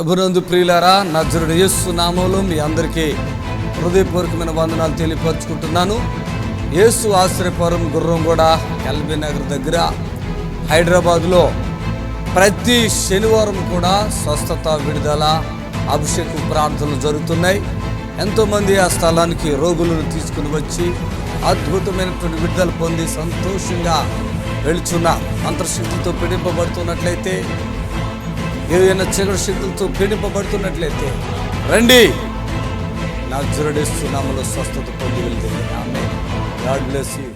ప్రభునందు ప్రియులారా, నజరుడు యేసు నామములో మీ అందరికీ హృదయపూర్వకమైన వందనాలు తెలియపరుచుకుంటున్నాను. యేసు ఆశ్రయపురం గుర్రంగూడ ఎల్బీ నగర్ దగ్గర హైదరాబాద్లో ప్రతి శనివారం కూడా స్వస్థత, విడుదల, అభిషేకం ప్రార్థనలు జరుగుతున్నాయి. ఎంతోమంది ఆ స్థలానికి రోగులను తీసుకుని వచ్చి అద్భుతమైనటువంటి విడుదల పొంది సంతోషంగా వెళుచున్న అంతర్శక్తులతో పీడింపబడుతున్నట్లయితే, ఏదైనా చీకటి శక్తులతో పీడింపబడుతున్నట్లయితే రండి, నజరేయుడు యేసు నామములో స్వస్థత పొంది వెళ్తే. ఆమేన్. God bless you.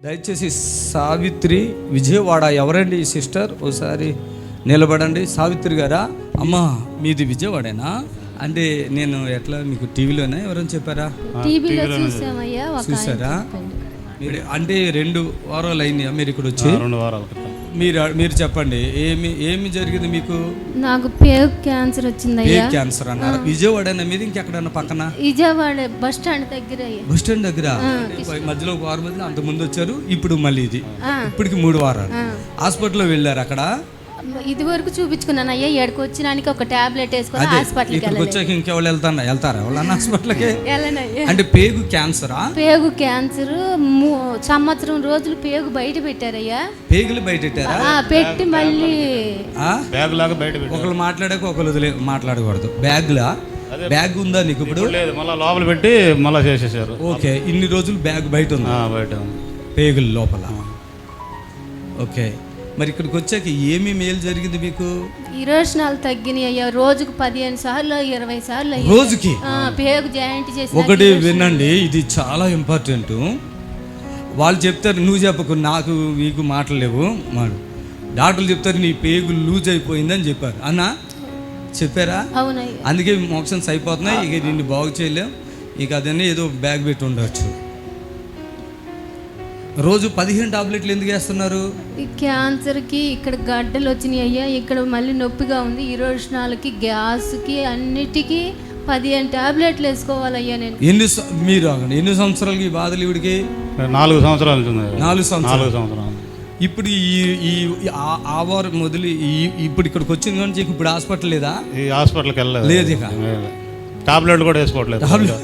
దయచేసి సావిత్రి విజయవాడ. ఎవరండి ఈ సిస్టర్? ఒకసారి నిలబడండి. సావిత్రి గారా? అమ్మ మీది విజయవాడేనా? అంటే నేను ఎట్లా మీకు టీవీలోనే ఎవరైనా చెప్పారా? చూసారా? అంటే 2 వారాలు అయింది మీరు ఇక్కడ వచ్చి? 2 వారాలు. మీరు చెప్పండి, ఏమి జరిగింది మీకు? నాకు పేగు క్యాన్సర్ వచ్చింది. పేగు క్యాన్సర్ అన్నారు. విజయవాడైనా మీద ఇంకెక్కడన్నా పక్కన? విజయవాడ బస్ స్టాండ్ దగ్గర. బస్ స్టాండ్ దగ్గర మధ్యలో 1 వారం మధ్యలో అంత ముందు వచ్చారు, ఇప్పుడు మళ్ళీ ఇది ఇప్పటికి 3 వారాలు హాస్పిటల్లో వెళ్ళారు. అక్కడ ఇది వరకు చూపించుకున్నాను అయ్యా. ఏడుకు వచ్చినానికి ఒక టాబ్లెట్ వేసుకుని హాస్పిటల్కి వచ్చాక ఇంకెవరు వెళ్తారా ఎవరన్నా హాస్పిటల్కి? అంటే పేగు క్యాన్సరా? పేగు క్యాన్సర్ సంవత్సరం రోజులు పేగు బయట పెట్టారయ్యా. పేగులు బయట పెట్టారా? పెట్టి మళ్ళీ బ్యాగ్ లాగా బయట ఒకళ్ళు మాట్లాడాక ఒకళ్ళు మాట్లాడకూడదు. బ్యాగ్ ఉందా నీకు ఇప్పుడు? లేదు, మళ్ళీ లోపల పెట్టి మళ్ళీ చేసేసారు. ఓకే, ఇన్ని రోజులు బ్యాగ్ బయట ఉంది. బయట పేగుల లోపల. ఓకే, మరి ఇక్కడికి వచ్చాక ఏమి మేలు జరిగింది మీకు? ఇరోషనాలు తగ్గినాయి అయ్యా. రోజుకు 15 సార్లు 20 సార్లు రోజుకి పేగు జాయింట్ చేసి. ఒకటి వినండి, ఇది చాలా ఇంపార్టెంట్. వాళ్ళు చెప్తారు, నువ్వు చెప్పకు, నాకు మీకు మాటలేవు. డాక్టర్లు చెప్తారు నీ పేగు లూజ్ అయిపోయిందని చెప్పారు. అన్నా చెప్పారా? అవునయ్యా. అందుకే మోక్షన్స్ అయిపోతున్నాయి. ఇక దీన్ని బాగు చేయలేం. ఇక అదన్నీ ఏదో బ్యాగ్ పెట్టి ఉండొచ్చు. రోజు 15 టాబ్లెట్లు ఎందుకు వేస్తున్నారు? క్యాన్సర్కి ఇక్కడ గడ్డలు వచ్చినాయి అయ్యా. ఇక్కడ మళ్ళీ నొప్పిగా ఉంది. ఇరోషనాలకి, గ్యాస్కి, అన్నిటికీ 15 టాబ్లెట్లు వేసుకోవాలయ్యా. నేను మీరు ఎన్ని సంవత్సరాలకి ఈ బాధలు? ఇవిడికి 4 సంవత్సరాలు. 4 సంవత్సరాలు. ఇప్పుడు ఈ వారం మొదలు ఇప్పుడు ఇక్కడికి వచ్చింది కానీ ఇప్పుడు హాస్పిటల్ లేదా? ఈ హాస్పిటల్కి వెళ్ళలేదు. లేదు, ఇక టాబ్లెట్ కూడా వేసుకోవట్లేదు.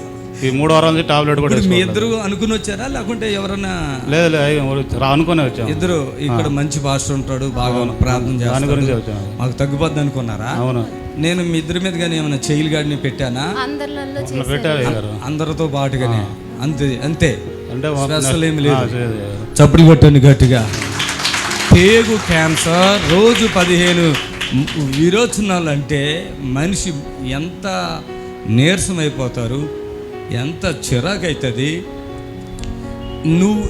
ఈ 3 వారాల నుంచి టాబ్లెట్ కూడా. మీ ఇద్దరు అనుకుని వచ్చారా లేకుంటే ఎవరన్నా? లేదు, అనుకునే వచ్చాము. ఇద్దరు ఇక్కడ మంచి పాస్టర్ ఉంటాడు, బాగా ప్రార్థన చేస్తాడు, మాకు తగ్గిపోద్ది అనుకున్నారా? అవును. నేను మీ ఇద్దరి మీద కానీ ఏమైనా చైల్డ్ గార్డ్ని పెట్టానా? అందరితో పాటుగానే. అంతే అంటే స్పెషల్ ఏమి లేదు. చప్పుడు కొట్టండి గట్టిగా. పేగు క్యాన్సర్ రోజు 15 విరోచనాలు అంటే మనిషి ఎంత నీరసం అయిపోతారు, ఎంత చిరాకు అవుతుంది.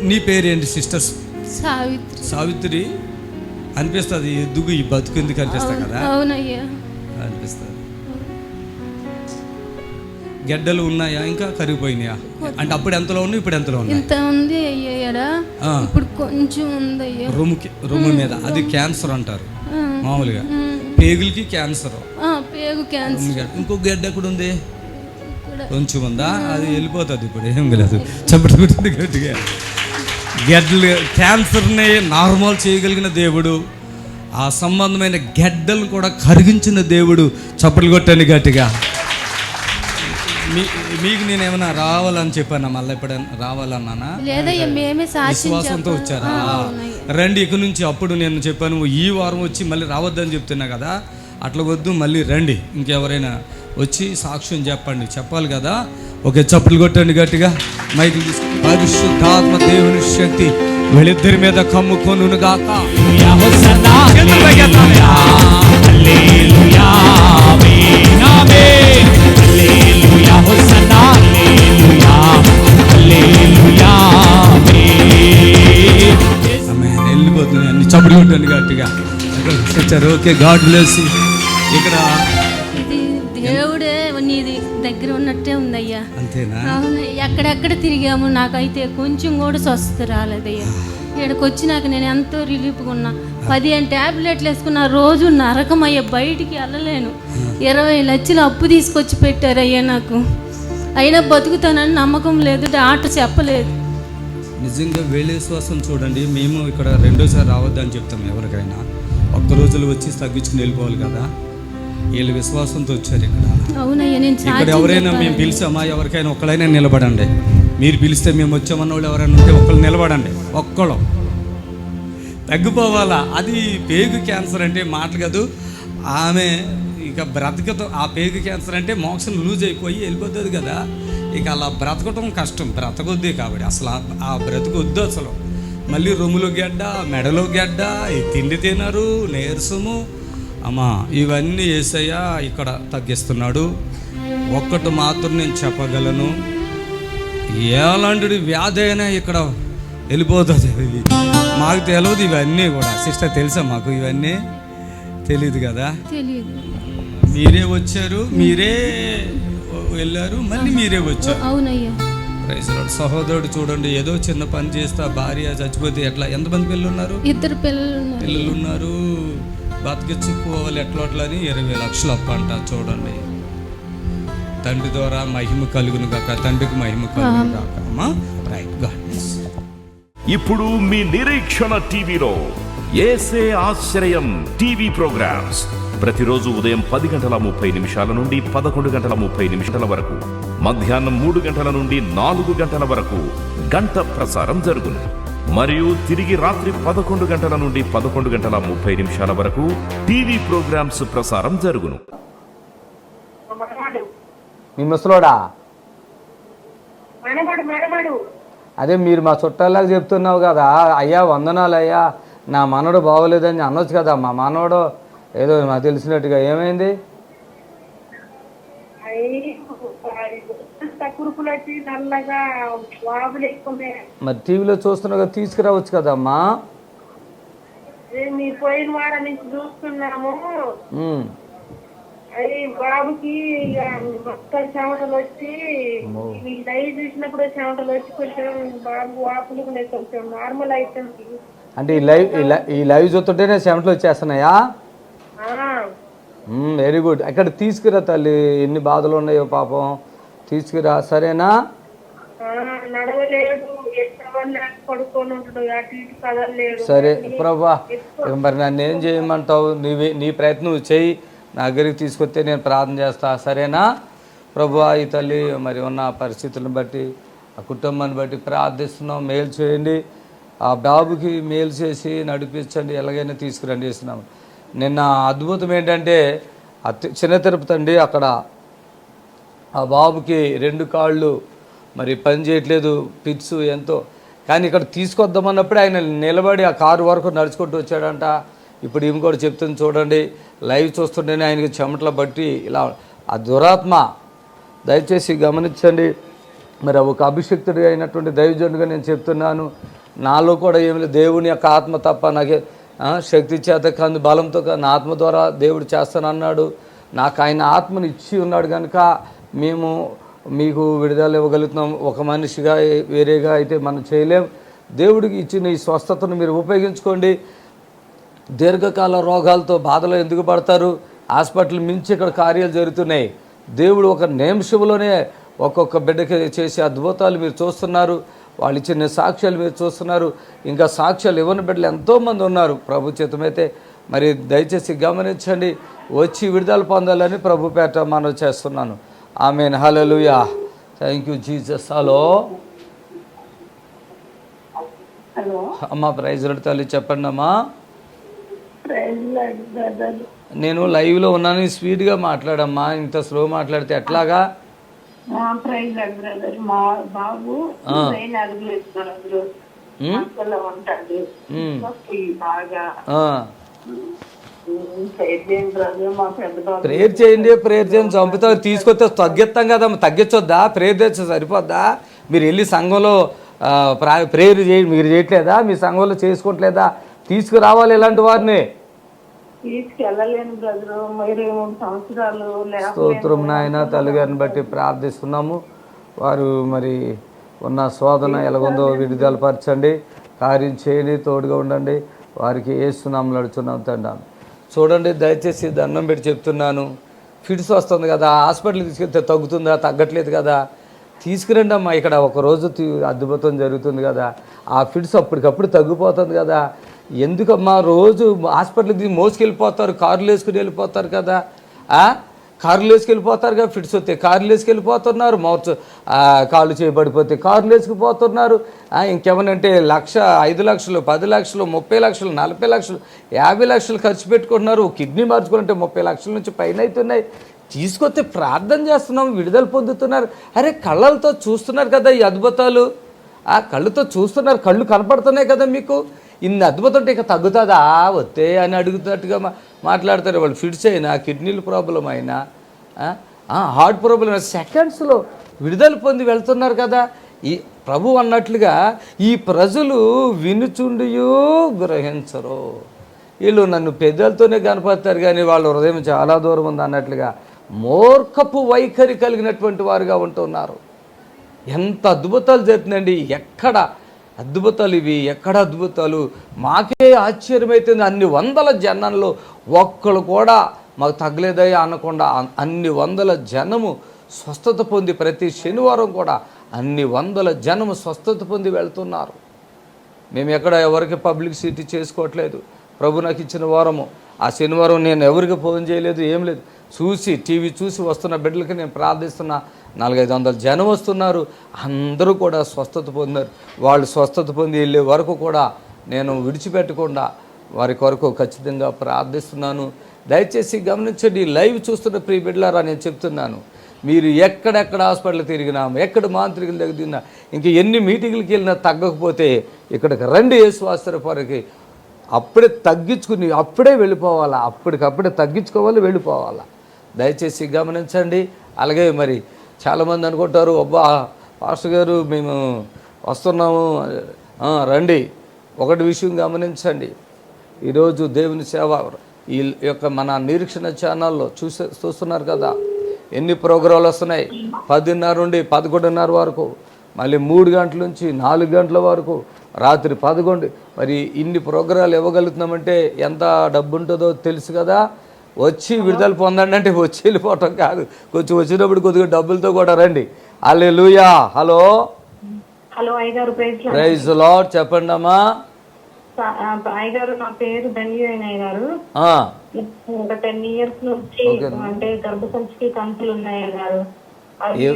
నీ పేరేంటి సిస్టర్స్? సావిత్రి అనిపిస్తుంది. ఎద్దుగు ఈ బతుకు ఎందుకు అనిపిస్తుంది కదా? అవునయ్యా, అనిపిస్తుంది. గడ్డలు ఉన్నాయా? ఇంకా కరిగిపోయినాయా? అంటే అప్పుడు ఎంతలో ఉన్నాయి, ఇప్పుడు ఎంతలో ఉన్నాయి? ఇంత ఉంది అయ్యా. ఇప్పుడు కొంచెం ఉంది అయ్యా. రొమ్ము మీద. అది క్యాన్సర్ అంటారు మామూలుగా. పేగులకి క్యాన్సర్. పేగు క్యాన్సర్. ఇంకో గడ్డ ఎక్కడ ఉంది? కొంచెం ఉందా? అది వెళ్ళిపోతుంది. ఇప్పుడు ఏం లేదు. చప్పటి గట్టిగా. గడ్డలు క్యాన్సర్ని నార్మల్ చేయగలిగిన దేవుడు, ఆ సంబంధమైన గడ్డలు కూడా కరిగించిన దేవుడు. చప్పట్లు కొట్టండి గట్టిగా. మీకు నేను ఏమైనా రావాలని చెప్పానా? మళ్ళీ ఎప్పుడైనా రావాలన్నానా? విశ్వాసంతో వచ్చారా? రండి ఇక నుంచి. అప్పుడు నేను చెప్పాను ఈ వారం వచ్చి మళ్ళీ రావద్దని చెప్తున్నా కదా, అట్లా వద్దు, మళ్ళీ రండి. ఇంకెవరైనా వచ్చి సాక్ష్యం చెప్పాలి కదా. ఓకే, చప్పులు కొట్టండి గట్టిగా. మైకి పరిశుద్ధాత్మ దేవుని శక్తి వీళ్ళిద్దరి మీద కమ్ముకొను గాక. వెళ్ళిపోతున్నాయి అన్ని. చప్పుడు కొట్టండి గట్టిగా. Okay, God bless. ఇక్కడ దేవుడే నీది దగ్గర ఉన్నట్టే ఉందయ్యా. అంతేనా? అవును. ఎక్కడెక్కడ తిరిగాము, నాకైతే కొంచెం కూడా స్వస్థత రాలేదయ్యా. ఇక్కడికి వచ్చినాక నేను ఎంతో రిలీఫ్గా ఉన్నా. 15 టాబ్లెట్లు వేసుకున్న. రోజు నరకమయ్యా, బయటికి వెళ్ళలేను. 20 లక్షలు అప్పు తీసుకొచ్చి పెట్టారయ్యా నాకు. అయినా బతుకుతానని నమ్మకం లేదు, డాక్టర్ చెప్పలేదు. నిజంగా వీళ్ళ విశ్వాసం చూడండి. మేము ఇక్కడ రెండోసారి రావద్దని చెప్తాం ఎవరికైనా. ఒక్క రోజులు వచ్చి తగ్గించుకుని వెళ్ళిపోవాలి కదా. వీళ్ళ విశ్వాసంతో వచ్చారు ఇక్కడ. అవునయ్యా, నేను ఇక్కడ ఎవరైనా మేము పిలిచామా, ఎవరికైనా ఒక్కడైనా నిలబడండి. మీరు పిలిస్తే మేము వచ్చామన్న వాళ్ళు ఎవరైనా ఉంటే ఒక్కళ్ళు నిలబడండి. ఒక్కళ్ళు తగ్గిపోవాలా. అది పేగు క్యాన్సర్ అంటే మాటలు కాదు. ఆమె ఇక బ్రతకటం, ఆ పేగు క్యాన్సర్ అంటే మోక్షం లూజ్ అయిపోయి వెళ్ళిపోతుంది కదా. ఇక అలా బ్రతకటం కష్టం, బ్రతకొద్ది కాబట్టి అసలు ఆ బ్రతకొద్దు అసలు. మళ్ళీ రొమ్ములో గడ్డ, మెడలో గడ్డ, ఈ తిండి తినరు, నీరసము. అమ్మా ఇవన్నీ యేసయ్య ఇక్కడ తగ్గిస్తున్నాడు. ఒక్కటి మాత్రం నేను చెప్పగలను, ఎలాంటి వ్యాధి అయినా ఇక్కడ వెళ్ళిపోతుంది. మాకు తెలియదు ఇవన్నీ కూడా. సిస్టర్ తెలుసా మాకు ఇవన్నీ? తెలియదు కదా. తెలియదు. మీరే వచ్చారు, మీరే వెళ్ళారు, మళ్ళీ మీరే వచ్చారు. అవునయ్యా. Praise Lord. సహోదరుడు చూడండి, ఏదో చిన్న పని చేస్తా భార్య చచ్చిపోతే ఎట్లా, ఎంతమంది పిల్లలు ఉన్నారు? 2 పిల్లలు ఉన్నారు. బతికించుకోవాలి ఎట్లా అట్లా అని 20 లక్షలు అప్ప అంట. చూడండి, తండ్రి ద్వారా మహిమ కలుగును కాక, తండ్రికి మహిమ కలుగును కాక. అమ్మా రైట్ గాడ్. ఇప్పుడు మీ నిరీక్షణ టీవీలో యేసే ఆశ్రయం టీవీ ప్రోగ్రామ్స్ ప్రతిరోజు ఉదయం 10:30 నుండి 11:30 వరకు, మధ్యాహ్నం 3 గంటల నుండి 4 గంటల వరకు గంట ప్రసారం జరుగును. మరియు తిరిగి రాత్రి 11 గంటల నుండి 11:30 వరకు టీవీ ప్రోగ్రామ్స్ ప్రసారం జరుగును. మీ ముసలోడా? అదే మీరు మా చుట్టాలకు చెప్తున్నావు కదా, అయ్యా వందనాలు అయ్యా, నా మనవడు బాగోలేదని అనొచ్చు కదా. మా మనవడు ఏదో నాకు తెలిసినట్టుగా ఏమైంది? మరి టీవీలో చూస్తున్నావు కదా, తీసుకురావచ్చు కదమ్మా. పోయిన వారం నుంచి చూస్తున్నాము. బాబుకి మొత్తం చెమటలు వచ్చి, లైవ్ చూసినప్పుడు చెమటలు వచ్చి కొంచెం బాబు వాపులు కొంచెం నార్మల్ అవుతుంది. అంటే ఈ లైవ్ చూస్తుంటేనే చెమటలు వచ్చేస్తున్నాయా? Very good. అక్కడ తీసుకురా తల్లి, ఎన్ని బాధలు ఉన్నాయో పాపం, తీసుకురా. సరేనా? సరే ప్రభా, మరి నన్ను ఏం చేయమంటావు? నీ ప్రయత్నం చేయి, నా దగ్గరికి తీసుకొస్తే నేను ప్రార్థన చేస్తా. సరేనా ప్రభువా? ఈ తల్లి మరి ఉన్న పరిస్థితులను బట్టి, ఆ కుటుంబాన్ని బట్టి ప్రార్థిస్తున్నాం. మేలు చేయండి, ఆ బాబుకి మేలు చేసి నడిపించండి, ఎలాగైనా తీసుకురండి చేస్తున్నాము. నిన్న అద్భుతం ఏంటంటే, చిన్న తిరుపతి అండి, అక్కడ ఆ బాబుకి 2 కాళ్ళు మరి పని చేయట్లేదు, పిట్స్ ఎంతో. కానీ ఇక్కడ తీసుకొద్దామన్నప్పుడు ఆయన నిలబడి ఆ కారు వరకు నడుచుకుంటూ వచ్చాడంట. ఇప్పుడు ఈమె కూడా చెప్తుంది చూడండి, లైవ్ చూస్తుంటేనే ఆయనకి చెమటల బట్టి ఇలా. ఆ దురాత్మ దయచేసి గమనించండి. మరి ఒక అభిషక్తుడి అయినటువంటి దైవజనుడిగా నేను చెప్తున్నాను, నాలో కూడా ఏమి లేదు, దేవుని యొక్క ఆత్మ తప్ప నాకే శక్తి చేత కాదు, బలంతో కాదు, నా ఆత్మ ద్వారా దేవుడు చేస్తానన్నాడు. నాకు ఆయన ఆత్మను ఇచ్చి ఉన్నాడు కనుక మేము మీకు విడుదల ఇవ్వగలుగుతున్నాం. ఒక మనిషిగా వేరేగా అయితే మనం చేయలేం. దేవుడికి ఇచ్చిన ఈ స్వస్థతను మీరు ఉపయోగించుకోండి. దీర్ఘకాల రోగాలతో బాధలు ఎందుకు పడతారు? హాస్పిటల్ మించి ఇక్కడ కార్యాలు జరుగుతున్నాయి. దేవుడు ఒక నిమిషంలోనే ఒక్కొక్క బిడ్డకి చేసే అద్భుతాలు మీరు చూస్తున్నారు. వాళ్ళు ఇచ్చిన సాక్ష్యాలు మీరు చూస్తున్నారు. ఇంకా సాక్ష్యాలు ఇవ్వని బిడ్డలు ఎంతోమంది ఉన్నారు. ప్రభు చేతమైతే మరి దయచేసి గమనించండి, వచ్చి విడుదల పొందాలని ప్రభు పేట మనం చేస్తున్నాను. Amen. Hallelujah. Thank you Jesus. Hello అమ్మా, ప్రైజ్ లార్డ్ తల్లి, చెప్పండి అమ్మా. నేను లైవ్లో ఉన్నాను, స్పీడ్గా మాట్లాడమ్మా. ఇంత స్లో మాట్లాడితే ఎట్లాగా? బాబు ప్రేయర్ చేయండి, ప్రేయర్ చేయండి. చంపుతా తీసుకొస్తే తగ్గిస్తాం కదమ్మా. తగ్గించొద్దా? ప్రేయర్ చేస్తే సరిపోద్దా? మీరు వెళ్ళి సంఘంలో ప్రేయర్ చేయండి. మీరు చేయట్లేదా? మీ సంఘంలో చేసుకోవట్లేదా? తీసుకురావాలి ఇలాంటి వారిని. తీసుకెళ్ళలేను బ్రదరు, మీరు 3 సంవత్సరాలు. స్తోత్రం నాయన. తల్లిగారిని బట్టి ప్రార్థిస్తున్నాము. వారు మరి ఉన్న శోధన ఎలాగుందో విడుదలపరచండి, కార్యం చేయండి, తోడుగా ఉండండి. వారికి ఏసునామములో నడుచున్నాం తండ్రి. చూడండి, దయచేసి దండం పెట్టి చెప్తున్నాను, ఫిట్స్ వస్తుంది కదా, హాస్పిటల్కి తీసుకెళ్తే తగ్గుతుందా? తగ్గట్లేదు కదా. తీసుకురండి అమ్మా, ఇక్కడ ఒకరోజు అద్భుతం జరుగుతుంది కదా, ఆ ఫిట్స్ అప్పటికప్పుడు తగ్గిపోతుంది కదా. ఎందుకమ్మా రోజు హాస్పిటల్కి మోసుకెళ్ళిపోతారు, కార్లు వేసుకుని వెళ్ళిపోతారు కదా, కార్లు వేసుకెళ్ళిపోతారు కదా, ఫిట్స్ వస్తే కార్లు వేసుకెళ్ళిపోతున్నారు, కాళ్ళు చేయబడిపోతే కార్లు వేసుకుపోతున్నారు. ఇంకేమనంటే 1,00,000, 5 లక్షలు, 10 లక్షలు, 30 లక్షలు, 40 లక్షలు, 50 లక్షలు ఖర్చు పెట్టుకుంటున్నారు. కిడ్నీ మార్చుకుంటే 30 లక్షల నుంచి పైన అవుతున్నాయి. తీసుకొస్తే ప్రార్థన చేస్తున్నాం, విడుదల పొందుతున్నారు. అరే కళ్ళతో చూస్తున్నారు కదా ఈ అద్భుతాలు, కళ్ళుతో చూస్తున్నారు, కళ్ళు కనపడుతున్నాయి కదా మీకు. ఇన్ని అద్భుతం ఉంటే ఇక తగ్గుతుందా వస్తే అని అడుగుతున్నట్టుగా మాట్లాడతారు వాళ్ళు. ఫిట్స్ అయినా, కిడ్నీల ప్రాబ్లం అయినా, హార్ట్ ప్రాబ్లం అయినా సెకండ్స్లో విడుదల పొంది వెళ్తున్నారు కదా. ఈ ప్రభు అన్నట్లుగా ఈ ప్రజలు వినుచుండియు గ్రహించరు. వీళ్ళు నన్ను పెద్దలతోనే కనపడతారు కానీ వాళ్ళ హృదయం చాలా దూరం ఉంది అన్నట్లుగా మూర్ఖపు వైఖరి కలిగినటువంటి వారుగా ఉంటున్నారు. ఎంత అద్భుతాలు జరుగుతుందండి, ఎక్కడ అద్భుతాలు ఇవి, ఎక్కడ అద్భుతాలు. మాకే ఆశ్చర్యమవుతుంది. అన్ని వందల జనంలో ఒక్కళ్ళు కూడా మాకు తగ్గలేదయ్యా అనకుండా అన్ని వందల జనము స్వస్థత పొంది ప్రతి శనివారం కూడా అన్ని వందల జనము స్వస్థత పొంది వెళ్తున్నారు. మేము ఎక్కడ ఎవరికి పబ్లిసిటీ చేసుకోవట్లేదు. ప్రభు నాకు ఇచ్చిన వారము ఆ శనివారం నేను ఎవరికి ఫోన్ చేయలేదు, ఏం లేదు. టీవీ చూసి వస్తున్న బిడ్డలకి నేను ప్రార్థిస్తున్నా. 400-500 జనం వస్తున్నారు, అందరూ కూడా స్వస్థత పొందారు. వాళ్ళు స్వస్థత పొంది వెళ్ళే వరకు కూడా నేను విడిచిపెట్టకుండా వారి కొరకు ఖచ్చితంగా ప్రార్థిస్తున్నాను. దయచేసి గమనించండి, లైవ్ చూస్తున్న ప్రియ బిడ్డలారా నేను చెప్తున్నాను, మీరు ఎక్కడెక్కడ హాస్పిటల్ తిరిగినా, ఎక్కడ మాంత్రికుల దగ్గర తిరిగినా, ఇంక ఎన్ని మీటింగ్లకి వెళ్ళినా తగ్గకపోతే ఇక్కడికి రండి. యేసువాసరపరికి అప్పుడే తగ్గించుకుని అప్పుడే వెళ్ళిపోవాలా, అప్పటికప్పుడే తగ్గించుకోవాలి, వెళ్ళిపోవాలా. దయచేసి గమనించండి. అలాగే మరి చాలామంది అనుకుంటారు, అబ్బా పాస్టర్ గారు మేము వస్తున్నాము, రండి. ఒకటి విషయం గమనించండి, ఈరోజు దేవుని సేవ ఈ యొక్క మన నిరీక్షణ ఛానల్లో చూస్తున్నారు కదా, ఎన్ని ప్రోగ్రాంలు వస్తున్నాయి. 10:30 నుండి 11:30 వరకు, మళ్ళీ 3 గంటల నుంచి 4 గంటల వరకు, రాత్రి 11. మరి ఇన్ని ప్రోగ్రాలు ఇవ్వగలుగుతున్నామంటే ఎంత డబ్బు ఉంటుందో తెలుసు కదా. వచ్చి విడుదల పొందండి అంటే వచ్చి వెళ్ళిపోవటం కాదు, కొంచెం వచ్చినప్పుడు కొద్దిగా డబ్బులతో కూడా రండి. హల్లెలూయా. హలో అయ్యగారు, ప్రైజ్ లార్డ్. చెప్పండి అమ్మా. అయ్యగారు నా పేరు ధన్యమైన గారు. ఒక 10 years నుంచి అంటే గర్భసంచికి కంతులు ఉన్నాయి అయ్యగారు. అవి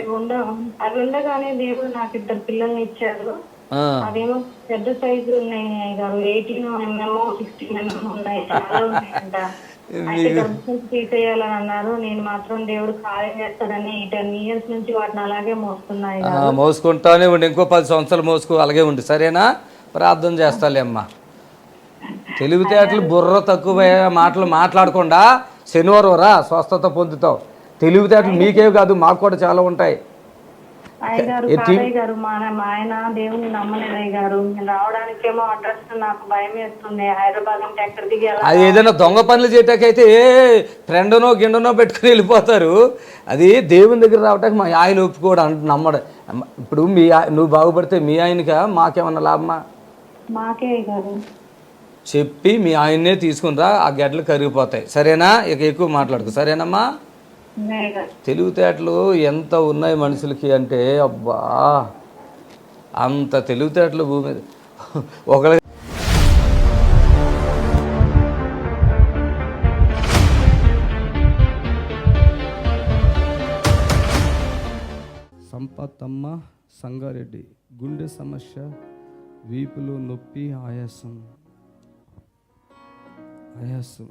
ఉండగానే దేవుడు నాకు 2 పిల్లల్ని ఇచ్చారు. అవేమో పెద్ద సైజు ఉన్నాయి అయ్యగారు, 18 mm 16 mm ఉన్నాయి, చాలా ఉన్నాయంట. అయితే గర్భసంచి తీసేయాలని అన్నారు. నేను మాత్రం దేవుడు కార్యం చేస్తాడని 10 years నుంచి వాటిని అలాగే మోస్తున్నాయి. మోసుకుంటానే ఉండి ఇంకో 10 సంవత్సరాలు మోసుకో, అలాగే ఉండి. సరేనా? ప్రార్థన చేస్తాలే అమ్మా. తెలివితేటలు బుర్ర తక్కువ మాటలు మాట్లాడకుండా శనివారం రా, స్వస్థత పొందుతావు. తెలివితేటలు మీకే కాదు, మాకు కూడా చాలా ఉంటాయి. గారు మా ఆయన దేవుని నమ్మలేదు అయ్యగారు. నేను రావడానికేమో అడ్రస్ నాకు భయం వేస్తుంది. హైదరాబాద్ అంటే ఎక్కడ దిగాలి? అది ఏదైనా దొంగ పనులు చేయటాకైతే ఫ్రెండ్నో గిండనో పెట్టుకుని వెళ్ళిపోతారు. అది దేవుని దగ్గర రావటానికి మా ఆయన ఒప్పుకోడు నమ్మడు. ఇప్పుడు నువ్వు బాగుపడితే మీ ఆయనకా మాకేమన్నా లాభమా? మాకే గారు. చెప్పి మీ ఆయన్నే తీసుకునిరా, ఆ గడ్డలు కరిగిపోతాయి. సరేనా? ఇక ఎక్కువ మాట్లాడుకో, సరేనమ్మా? తెలివితేటలు ఎంత ఉన్నాయి మనుషులకి అంటే, అబ్బా అంత తెలివితేటలు భూమి మీద. ఒకళ్ళ సంపతమ్మ సంగారెడ్డి, గుండె సమస్య, వీపులో నొప్పి, ఆయాసం.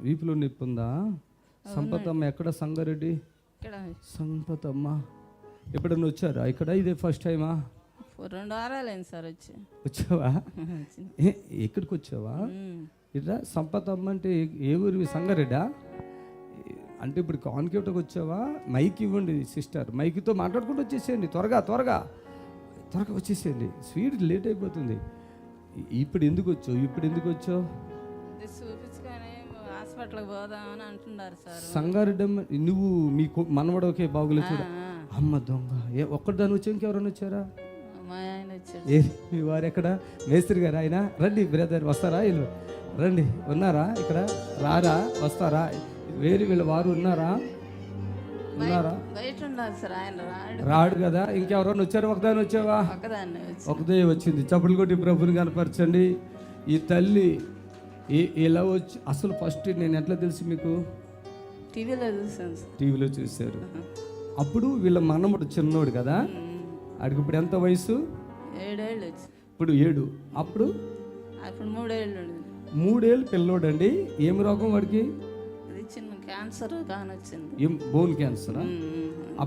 వీపులో నొప్పి ఉందా? సంపతమ్మ ఎక్కడ? సంగారెడ్డి. సంపతమ్మ ఎప్పుడన్నా వచ్చారా ఇక్కడ? ఇదే ఫస్ట్ టైమా? 2 వారాలైంది సార్ వచ్చావా? ఎక్కడికి వచ్చావా? ఇట్లా సంపతమ్మ అంటే ఏ ఊరివి? సంగారెడ్డా? అంటే ఇప్పుడు కాన్కేవ్కి వచ్చావా? మైక్ ఇవ్వండి సిస్టర్, మైక్తో మాట్లాడుకుంటూ వచ్చేసేయండి. త్వరగా వచ్చేసేయండి, స్వీట్ లేట్ అయిపోతుంది. ఇప్పుడు ఎందుకు వచ్చావు? హాస్పిటల్కి పోదామని అంటున్నారు సార్. సంగారెడ్డి నువ్వు మీ మనవడు ఒకే బాగులేదు చూడ. అమ్మ దొంగ, ఒక్కదాని వచ్చా? ఇంకెవరైనా వచ్చారా? మా ఆయన వచ్చాడు. మీ వారు ఎక్కడ? మేస్త్రి గారు ఆయన. రండి బ్రదర్, వస్తారా? వీళ్ళు రండి. ఉన్నారా ఇక్కడ? రారా? వస్తారా? వీళ్ళ వారు ఉన్నారా? ఉన్నారా? బయట ఉన్నారు సార్, ఆయన రాడు. రాడు కదా. ఇంకెవరైనా వచ్చారు? ఒకదాని వచ్చావా? ఒక్కదాన్ని వచ్చి ఒకదే వచ్చింది. చప్పులు కొట్టి ప్రభుని కనపరచండి. ఈ తల్లి ఇలా వచ్చి అసలు ఫస్ట్ నేను ఎట్లా తెలుసు మీకు? టీవీలో చూసాను సార్. టీవీలో చూశారు. అప్పుడు వీళ్ళ మనముడు చిన్నోడు కదా, ఆడికి ఇప్పుడు ఎంత వయసు? 7 ఏళ్ళు వచ్చి. ఇప్పుడు 7. అప్పుడు 3 ఏళ్ళు ఉండేది. 3 ఏళ్ళు పిల్లోడండి. ఏం రోగం వాడికి? అది చిన్న క్యాన్సర్ కానొచ్చింది. ఏం బోన్ క్యాన్సరా?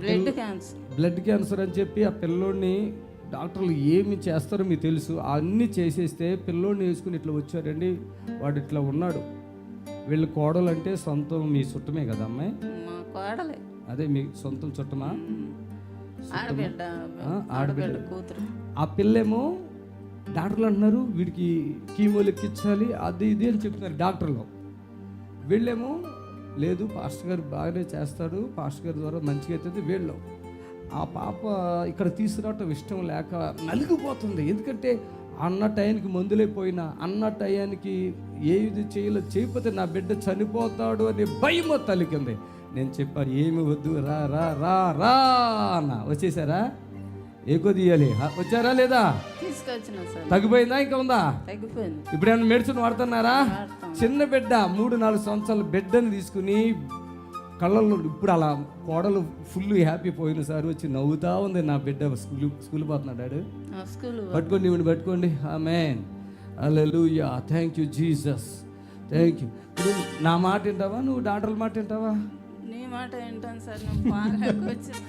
Blood cancer. బ్లడ్ క్యాన్సర్ అని చెప్పి ఆ పిల్లోడిని డాక్టర్లు ఏమి చేస్తారో మీకు తెలుసు, అన్నీ చేసేస్తే పిల్లోడిని వేసుకుని ఇట్లా వచ్చారండి. వాడు ఇట్లా ఉన్నాడు. వీళ్ళ కోడలు అంటే సొంతం మీ చుట్టమే కదా అమ్మాయి? మా కోడలే. అదే మీ సొంతం చుట్టమా? ఆడబిడ్డ కూతురు. ఆ పిల్లేమో డాక్టర్లు అంటున్నారు వీడికి కీమోలు ఎక్కించాలి అది ఇది అని చెప్తున్నారు డాక్టర్లు. వీళ్ళేమో లేదు పాస్టర్ గారు బాగానే చేస్తాడు, పాస్టర్ గారి ద్వారా మంచిగా అవుతుంది. వీళ్ళు ఆ పాప ఇక్కడ తీసుకురావటం ఇష్టం లేక నలిగిపోతుంది. ఎందుకంటే అన్న టయానికి మందులైపోయినా, అన్న టయానికి ఏది చేయకపోతే నా బిడ్డ చనిపోతాడు అనే భయం తలికింది. నేను చెప్పాను ఏమి వద్దు, రా రా రా రా అన్న. వచ్చేసారా? ఏ కొద్ది ఇవ్వాలి? వచ్చారా లేదా? తీసుకొచ్చిన సార్. తగ్గిపోయిందా ఇంకా ఉందా? తగ్గిపోయింది. ఇప్పుడు ఏమైనా మెడిసిన్ వాడుతున్నారా? చిన్న బిడ్డ 3-4 సంవత్సరాల బిడ్డని తీసుకుని కళ్ళల్లో ఇప్పుడు అలా కోడలు ఫుల్ హ్యాపీ పోయిన సార్ వచ్చి నవ్వుతా ఉంది. నా బిడ్డ స్కూల్ పోతున్నాడు. పట్టుకోండి ఇవ్వండి, పట్టుకోండి. Amen, hallelujah, thank you Jesus, thank you. ఇప్పుడు నా మాట వింటావా? నువ్వు డాక్టర్ల మాట వింటావా? నీ మాట వింటాను సార్. నేను పాలేక వచ్చాను.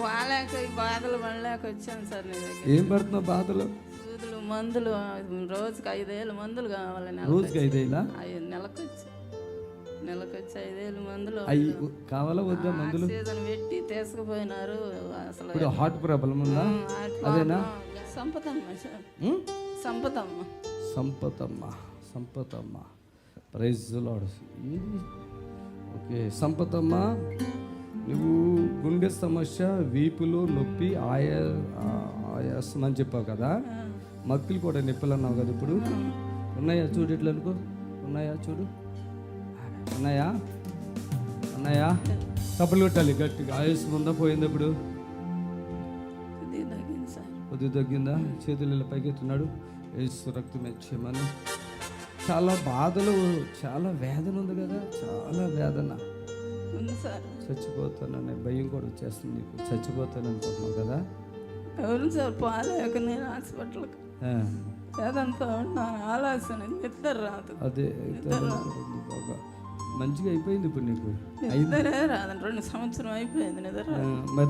పాలేక ఈ బాధలు పడలేక వచ్చాను సార్ నీ దగ్గర. ఏం పడుతున్నావు బాధలు? సూదులు మందులు రోజుకి 5,000 మందులు కావాలి. రోజుకి 5,000? నెలకొచ్చి 5,000 మందులు కావాలా వద్దా మందులు? సీజన్ పెట్టి తీసుకుపోయినారు. అసలు ఇప్పుడు హార్ట్ ప్రాబ్లం ఉందా? అదేనా? Sampathamma sir. Sampathamma praise Lord. Okay Sampathamma, నువ్వు గుండె సమస్య, వీపులో నొప్పి, ఆయాసం అని చెప్పావు కదా, మక్కులు కూడా నొప్పులు అన్నావు కదా. ఇప్పుడు ఉన్నాయా? చూడు ఇట్లా అనుకో. ఉన్నాయా? చూడు. ఉన్నాయా? తప్పులు కొట్టాలి గట్టిగా. ఆయాసం ఉందా? పోయింది? ఇప్పుడు కొద్దిగా తగ్గిందా? చేతులు పైకి ఎత్తున్నాడు. ఏసు రక్తం ఇచ్చేమని. చాలా బాధలు, చాలా వేదన ఉంది కదా, చాలా వేదన. చచ్చిపోతాననే భయం కూడా వచ్చేస్తుంది నీకు. చచ్చిపోతాను అనుకుంటున్నావు కదా. ఎవరు సార్ పాలేక నేను హాస్పిటల్కి ఏదంతా ఉన్నాను. ఆలోచన నిద్ర రాదు. అదే బాగా మంచిగా అయిపోయింది ఇప్పుడు నీకు. నిద్రే రాదండి. 2 సంవత్సరం అయిపోయింది నిద్ర. మరి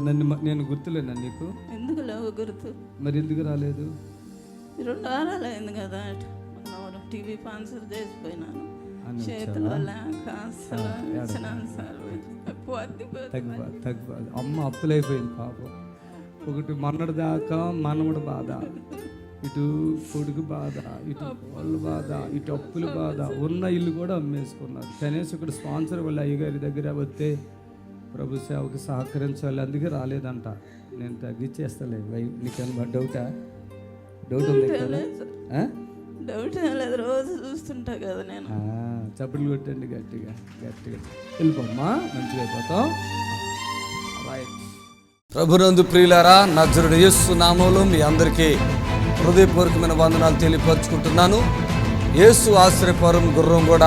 నేను గుర్తులేనా నీకు? ఎందుకు లేవు గుర్తు? మరి ఎందుకు రాలేదు? 2 వారాలు అయింది కదా. టీవీ స్పాన్సర్ చేసిపోయినాను. చేతుల్లో లేక అసలు ఇచ్చినాను సార్. తగ్గిపోదు. అమ్మ అప్పులైపోయింది పాపం. ఒకటి మొన్నటి దాకా మనముడు బాధ, ఇటు కొడుకు బాధ, ఇటు వాళ్ళు బాధ, ఇటు అప్పుల బాధ. ఉన్న ఇల్లు కూడా అమ్మేసుకున్నారు. కనీసం ఇక్కడ స్పాన్సర్ వాళ్ళ అయ్యగారి దగ్గర వస్తే ప్రభు సేవకి సహకరించాలి, అందుకే రాలేదంట. నేను తగ్గించేస్తలే. నీకేమన్నా డౌట్ ఉంది కదా? డౌట్ లేదు, రోజు చూస్తుంటా కదా నేను. చప్పులు కొట్టండి గట్టిగా గట్టిగా. వెళ్ళిపోమ్మా, మంచిగా అయిపోతాం. రైట్. ప్రభునందు ప్రియులారా, నజరుడు యేసు నామములో మీ అందరికీ హృదయపూర్వకమైన వందనాలు తెలియపరుచుకుంటున్నాను. యేసు ఆశ్రయపురం గుర్రంగూడ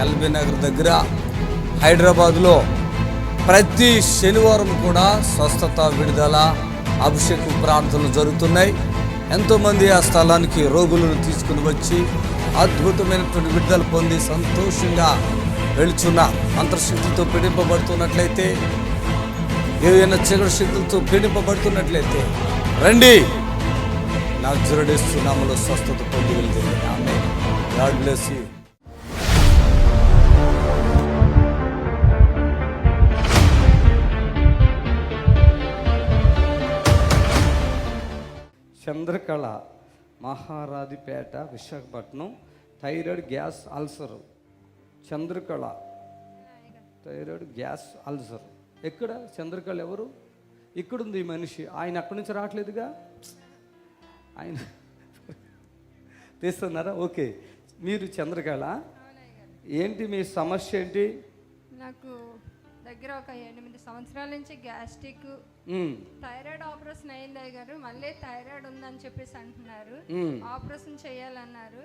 ఎల్బీ నగర్ దగ్గర హైదరాబాద్లో ప్రతి శనివారం కూడా స్వస్థత, విడుదల, అభిషేక ప్రార్థనలు జరుగుతున్నాయి. ఎంతోమంది ఆ స్థలానికి రోగులను తీసుకుని వచ్చి అద్భుతమైనటువంటి విడుదల పొంది సంతోషంగా వెళుచున్న అంతర్శక్తితో పీడింపబడుతున్నట్లయితే, ఏదైనా చీకటి శక్తులతో పీడింపబడుతున్నట్లయితే రండి. నజరేయుడు యేసు నామములో స్వస్థత పొంది వెళ్తుంది. Amen. God bless you. Chandrakala, Maharadhipeta, Visakhapatnam. Thyroid gas ulcer. Chandrakala thyroid gas ulcer. ఎక్కడ చంద్రకళ? ఎవరు? ఇక్కడుంది ఈ మనిషి. ఆయన అక్కడి నుంచి రావట్లేదుగా. ఆయన తీస్తున్నారా? ఓకే. మీరు చంద్రకళ, ఏంటి మీ సమస్య ఏంటి? నాకు దగ్గర ఒక 8 సంవత్సరాల నుంచి గ్యాస్ట్రిక్ థైరాయిడ్ ఆపరేషన్ అయింది అయ్యగారు. మళ్ళీ థైరాయిడ్ ఉందని చెప్పేసి అంటున్నారు, ఆపరేషన్ చేయాలన్నారు.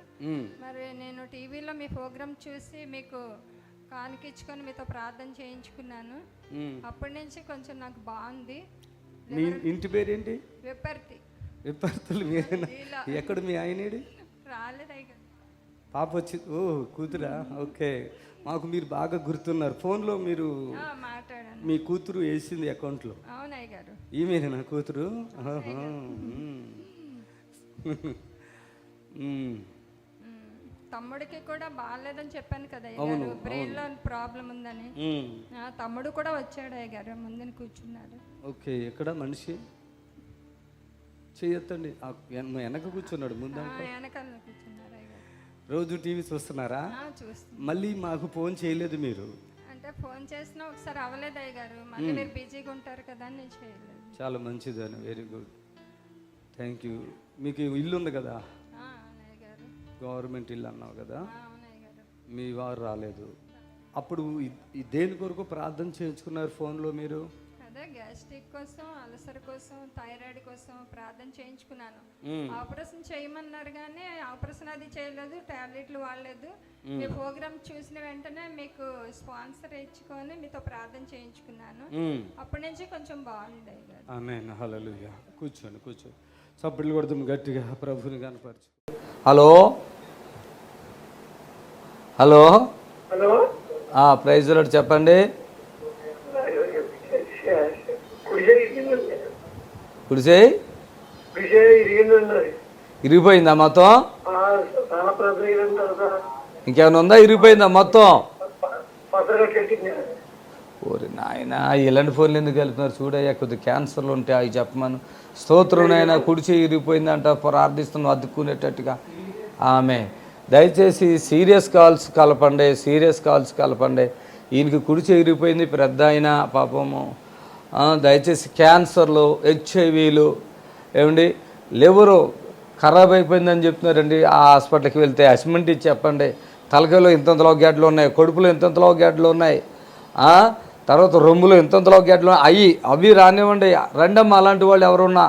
మరి నేను టీవీలో మీ ప్రోగ్రామ్ చూసి మీకు కానికిచ్చుకొని మీతో ప్రార్థన చేయించుకున్నాను. అప్పటి నుంచి కొంచెం నాకు బాగుంది. మీ ఇంటి పేరేంటి? విపర్తి. విపర్తులు మీరేనా? ఎక్కడ మీ ఆయనేడి? రాలేదు అయ్యగారు. పాప వచ్చి ఓ కూతురా, ఓకే. మాకు మీరు బాగా గుర్తున్నారు. ఫోన్లో మీరు మాట్లాడాను. మీ కూతురు వేసింది అకౌంట్లో. అవునయ్య గారు. ఈమెనా నా కూతురు? తమ్ముడికి కూడా బాగాలేదని చెప్పాను కదా బ్రెయిన్ లో ప్రాబ్లం ఉందని. తమ్ముడు కూడా వచ్చాడు అయ్య గారు, ముందుని కూర్చున్నాడు. ఓకే. ఎక్కడ మనిషి చేయొద్దండి, వెనక కూర్చున్నాడు. ముందు వెనకాల కూర్చున్నారు అయ్య గారు. రోజు టీవీ చూస్తున్నారా? మళ్ళీ మాకు ఫోన్ చేయలేదు మీరు? అంటే ఫోన్ చేసినా ఒకసారి అవ్వలేదు అయ్య గారు, మళ్ళీ మీరు బిజీగా ఉంటారు కదా అని నేను చేయలేదు. చాలా మంచిదని, వెరీ గుడ్, థ్యాంక్ యూ. మీకు ఇల్లు ఉంది కదా, గవర్నమెంట్ ఇల్లు అన్నావు కదా, మీ వారు రాలేదు. అప్పుడు దేని కొరకు ప్రార్థన చేయించుకున్నారు ఫోన్లో మీరు? అదే గ్యాస్ట్రిక్ కోసం, అల్సర్ కోసం, థైరాయిడ్ కోసం ప్రార్థన చేయించుకున్నాను. ఆపరేషన్ చేయమన్నారు కానీ ఆపరేషన్ అది చేయలేదు, టాబ్లెట్లు వాడలేదు. మీ ప్రోగ్రామ్ చూసిన వెంటనే మీకు స్పాన్సర్ ఇచ్చుకొని మీతో ప్రార్థన చేయించుకున్నాను. అప్పటి నుంచి కొంచెం బాగుంది. ఆమేన్, హల్లెలూయా. కూర్చోండి, కూర్చోండి. సబ్బులు కొడదాం గట్టిగా, ప్రభుని కనపరచు. Hello hello hello, praise Lord, చెప్పండి. కుడిసే ఇరిగిపోయిందా మొత్తం? ఇంకేమైనా ఉందా? ఇరిగిపోయిందా మొత్తం? ఓరి నాయన, ఇలాంటి ఫోన్లు ఎందుకు వెళ్తున్నారు? చూడయ్యా, కొద్దిగా క్యాన్సర్లు ఉంటాయి, అవి చెప్పమను. స్తోత్రం నాయన. కుడిచే ఇరిగిపోయిందంట, ప్రార్థిస్తున్నాం అద్దుకునేటట్టుగా. ఆమె దయచేసి సీరియస్ కాల్స్ కలపండి, సీరియస్ కాల్స్ కలపండి. ఈయనకి కుడిచే ఇరిగిపోయింది, పెద్ద అయినా పాపము. దయచేసి క్యాన్సర్లు, హెచ్ఐవీలు, ఏమండి లివరు ఖరాబ్ అయిపోయిందని చెప్తున్నారండి. ఆ హాస్పిటల్కి వెళ్తే అసిమెంట్ ఇచ్చి చెప్పండి. తలకాయలో ఇంతంతలో గడ్డలు ఉన్నాయి, కడుపులో ఇంతంతలో గడ్డలు ఉన్నాయి, తర్వాత రొమ్ములు ఇంతంతలో గడ్డలు అవి రానివ్వండి. రెండమ్మ, అలాంటి వాళ్ళు ఎవరున్నా,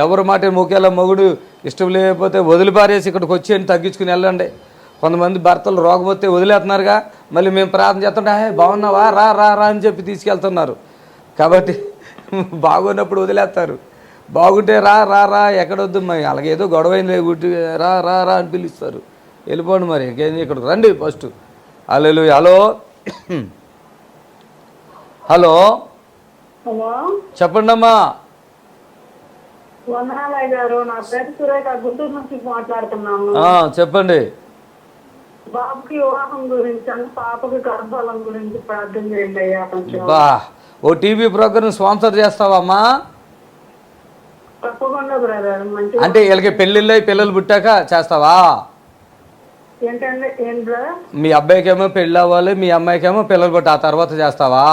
ఎవరి మాట ఒకేలా మొగుడు ఇష్టం లేకపోతే వదిలిపారేసి ఇక్కడికి వచ్చి అని తగ్గించుకుని వెళ్ళండి. కొంతమంది భర్తలు రోగం వస్తే వదిలేస్తున్నారుగా, మళ్ళీ మేము ప్రార్థన చేస్తుంటే బాగున్నావా, రా రా రా అని చెప్పి తీసుకెళ్తున్నారు. కాబట్టి బాగున్నప్పుడు వదిలేస్తారు, బాగుంటే రా రా రా ఎక్కడొద్దు, మరి అలాగేదో గొడవైంది గుట్టి రా రా రా అని పిలుస్తారు. వెళ్ళిపోండి, మరి ఇంకేం ఇక్కడికి రండి ఫస్ట్. హల్లెలూయా. హలో హలో, చెప్పండి అమ్మా. వందనాలయ్య గారు, నా పేరు సురేఖ, గుంటూరు నుంచి మాట్లాడుతున్నాము. చెప్పండి. బాబుకి వివాహం గురించి, పాపకి గర్భఫలం గురించి ప్రార్థన చేయండి అయ్యా. బా, ఓ టీవీ ప్రోగ్రామ్ స్పాన్సర్ చేస్తావమ్మా? తప్పకుండా బ్రదర్. అంటే వీళ్ళకి పెళ్ళిళ్ళు పిల్లలు పుట్టాక చేస్తావా? ఏంటంటే ఏం బ్రదర్? మీ అబ్బాయికేమో పెళ్ళి అవ్వాలి, మీ అమ్మాయికేమో పిల్లలు పుట్టి ఆ తర్వాత చేస్తావా?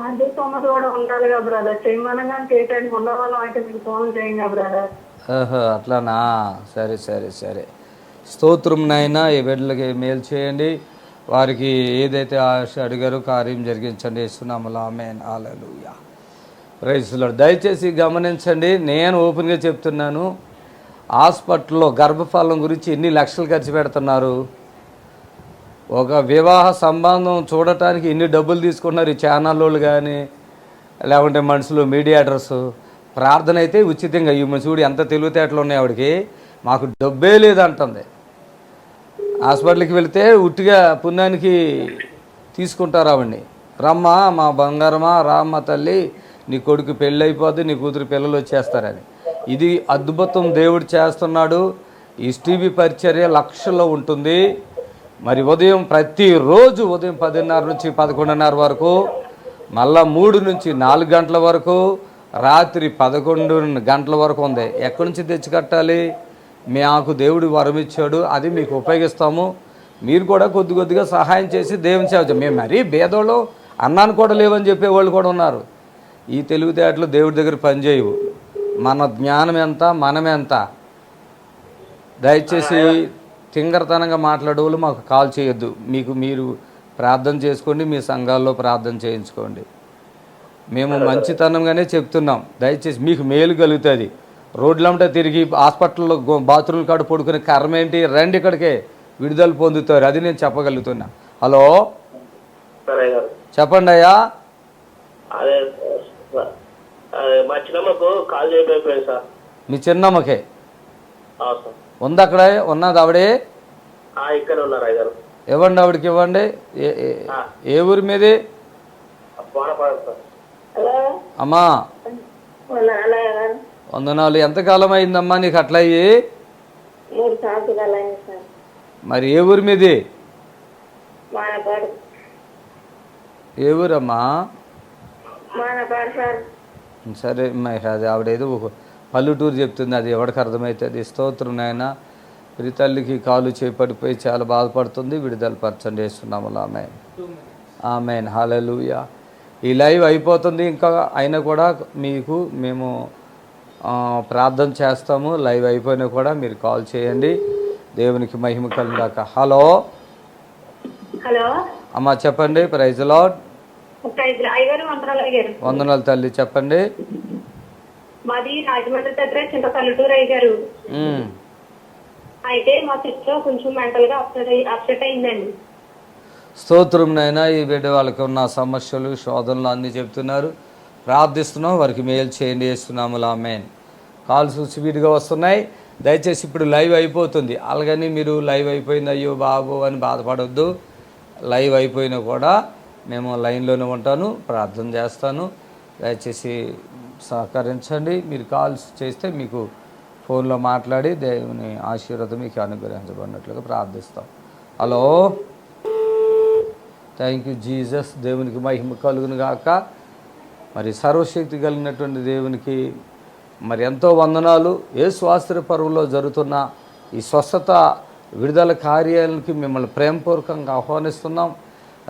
అదే తొమ్మిది కూడా ఉండాలిగా బ్రదర్. చేయమనగా చేయటానికి ఉండవాళ్ళం అయితే మీకు ఫోన్ చేయండి బ్రదర్. అట్లానా? సరే సరే సరే. స్తోత్రం నాయనా. ఈ బిడ్డలకి మేలు చేయండి, వారికి ఏదైతే ఆశ అడిగారో కార్యం జరిగించండి. యేసునామములో ఆమేన్. హల్లెలూయా. Praise Lord. దయచేసి గమనించండి, నేను ఓపెన్గా చెప్తున్నాను. హాస్పిటల్లో గర్భఫలం గురించి ఎన్ని లక్షలు ఖర్చు పెడుతున్నారు, ఒక వివాహ సంబంధం చూడటానికి ఎన్ని డబ్బులు తీసుకుంటున్నారు ఈ ఛానల్ వాళ్ళు కానీ, లేకుంటే మనుషులు, మీడియేటర్స్. ప్రార్థన అయితే ఉచితంగా. ఈ చూడు ఎంత తెలివితేటలు ఉన్నాయి ఆవిడకి, మాకు డబ్బే లేదంటుంది. హాస్పిటల్కి వెళితే ఉట్టిగా పుణ్యానికి తీసుకుంటారు ఆవిడ్ని. రమ్మా మా బంగారమా, రామ్మ తల్లి, నీ కొడుకు పెళ్ళి అయిపోద్ది, నీ కూతురు పిల్లలు వచ్చేస్తారని. ఇది అద్భుతం దేవుడు చేస్తున్నాడు. ఈ టీవీ పరిచర్య లక్షల్లో ఉంటుంది. మరి ఉదయం ప్రతిరోజు ఉదయం 10:30 నుంచి 11:30 వరకు, మళ్ళా 3 నుంచి 4 గంటల వరకు, రాత్రి 11 గంటల వరకు ఉంది. ఎక్కడి నుంచి తెచ్చి కట్టాలి? మాకు దేవుడు వరం ఇచ్చాడు, అది మీకు ఉపయోగిస్తాము. మీరు కూడా కొద్ది కొద్దిగా సహాయం చేసి దేవుని సేవ. మేము మరీ భేదోళ్ళు, అన్నాను కూడా లేవని చెప్పేవాళ్ళు కూడా ఉన్నారు. ఈ తెలివితేటలు దేవుడి దగ్గర పనిచేయవు. మన జ్ఞానం ఎంత, మనమెంత. దయచేసి తింగరతనంగా మాట్లాడే వాళ్ళు మాకు కాల్ చేయొద్దు. మీరు ప్రార్థన చేసుకోండి, మీ సంఘాల్లో ప్రార్థన చేయించుకోండి. మేము మంచితనంగానే చెప్తున్నాం. దయచేసి మీకు మేలు కలుగుతుంది. రోడ్లంటే తిరిగి హాస్పిటల్లో బాత్రూమ్ కాడ పడుకునే కర్మ ఏంటి? రండి ఇక్కడికే, విడుదల పొందుతారు. అది నేను చెప్పగలుగుతున్నా. హలో చెప్పండి అయ్యా. అదే మా చిన్నమ్మకు కాల్ చేయకపోయింది సార్. మీ చిన్నమ్మకే సార్ ఉంది అక్కడ? ఉన్నది ఆవిడే? ఇక్కడ ఉన్నారు అయ్యారు. ఇవ్వండి ఆవిడకి, ఇవ్వండి. ఏ ఊరి మీది అమ్మా? వందనాలు. ఎంతకాలం అయిందమ్మా నీకు అట్లా అయ్యి? మరి ఏ ఊరి మీది? ఏ ఊరమ్మా? సరే అది ఆవిడేదో పల్లెటూరు చెప్తుంది, అది ఎవరికి అర్థమవుతుంది. స్తోత్రం నాయన. ప్రతి తల్లికి కాలు చేపడిపోయి చాలా బాధపడుతుంది. విడుదల పరచండి చేస్తున్నాము. ఆమేన్ ఆమేన్ హల్లెలూయా. ఈ లైవ్ అయిపోతుంది ఇంకా అయినా కూడా మీకు మేము ప్రార్థన చేస్తాము. లైవ్ అయిపోయినా కూడా మీరు కాల్ చేయండి. దేవునికి మహిమ కలుగాక. హలో హలో అమ్మా చెప్పండి. Praise Lord. వందనాలు తల్లి, చెప్పండి. మాది రాజమండ్రి దగ్గర చింత పల్లెటూరు అయ్యారు. అయితే మా సిస్టర్ కొంచెం మెంటల్ గా అప్సెట్ అయిందండి. స్తోత్రం నైనా. ఈ బిడ్డ వాళ్ళకి ఉన్న సమస్యలు శోధనలు అన్నీ చెప్తున్నారు. ప్రార్థిస్తున్నాం, వారికి మేలు చేయండి చేస్తున్నాము. ఆమేన్. కాల్స్ స్పీడ్గా వస్తున్నాయి. దయచేసి ఇప్పుడు లైవ్ అయిపోతుంది. అలాగని మీరు లైవ్ అయిపోయింది అయ్యో బాబు అని బాధపడొద్దు. లైవ్ అయిపోయినా కూడా మేము లైన్లోనే ఉంటాను, ప్రార్థన చేస్తాను. దయచేసి సహకరించండి. మీరు కాల్స్ చేస్తే మీకు ఫోన్లో మాట్లాడి దేవుని ఆశీర్వాదం మీకు అనుగ్రహించబడినట్లుగా ప్రార్థిస్తాం. Hello thank you Jesus. దేవునికి మహిమ కలుగును గాక. మరి సర్వశక్తి కలిగినటువంటి దేవునికి మరి ఎంతో వందనాలు. యేసు ఆశ్చర్య పర్వంలో జరుగుతున్న ఈ స్వస్థత విడుదల కార్యాలకి మిమ్మల్ని ప్రేమపూర్వకంగా ఆహ్వానిస్తున్నాం.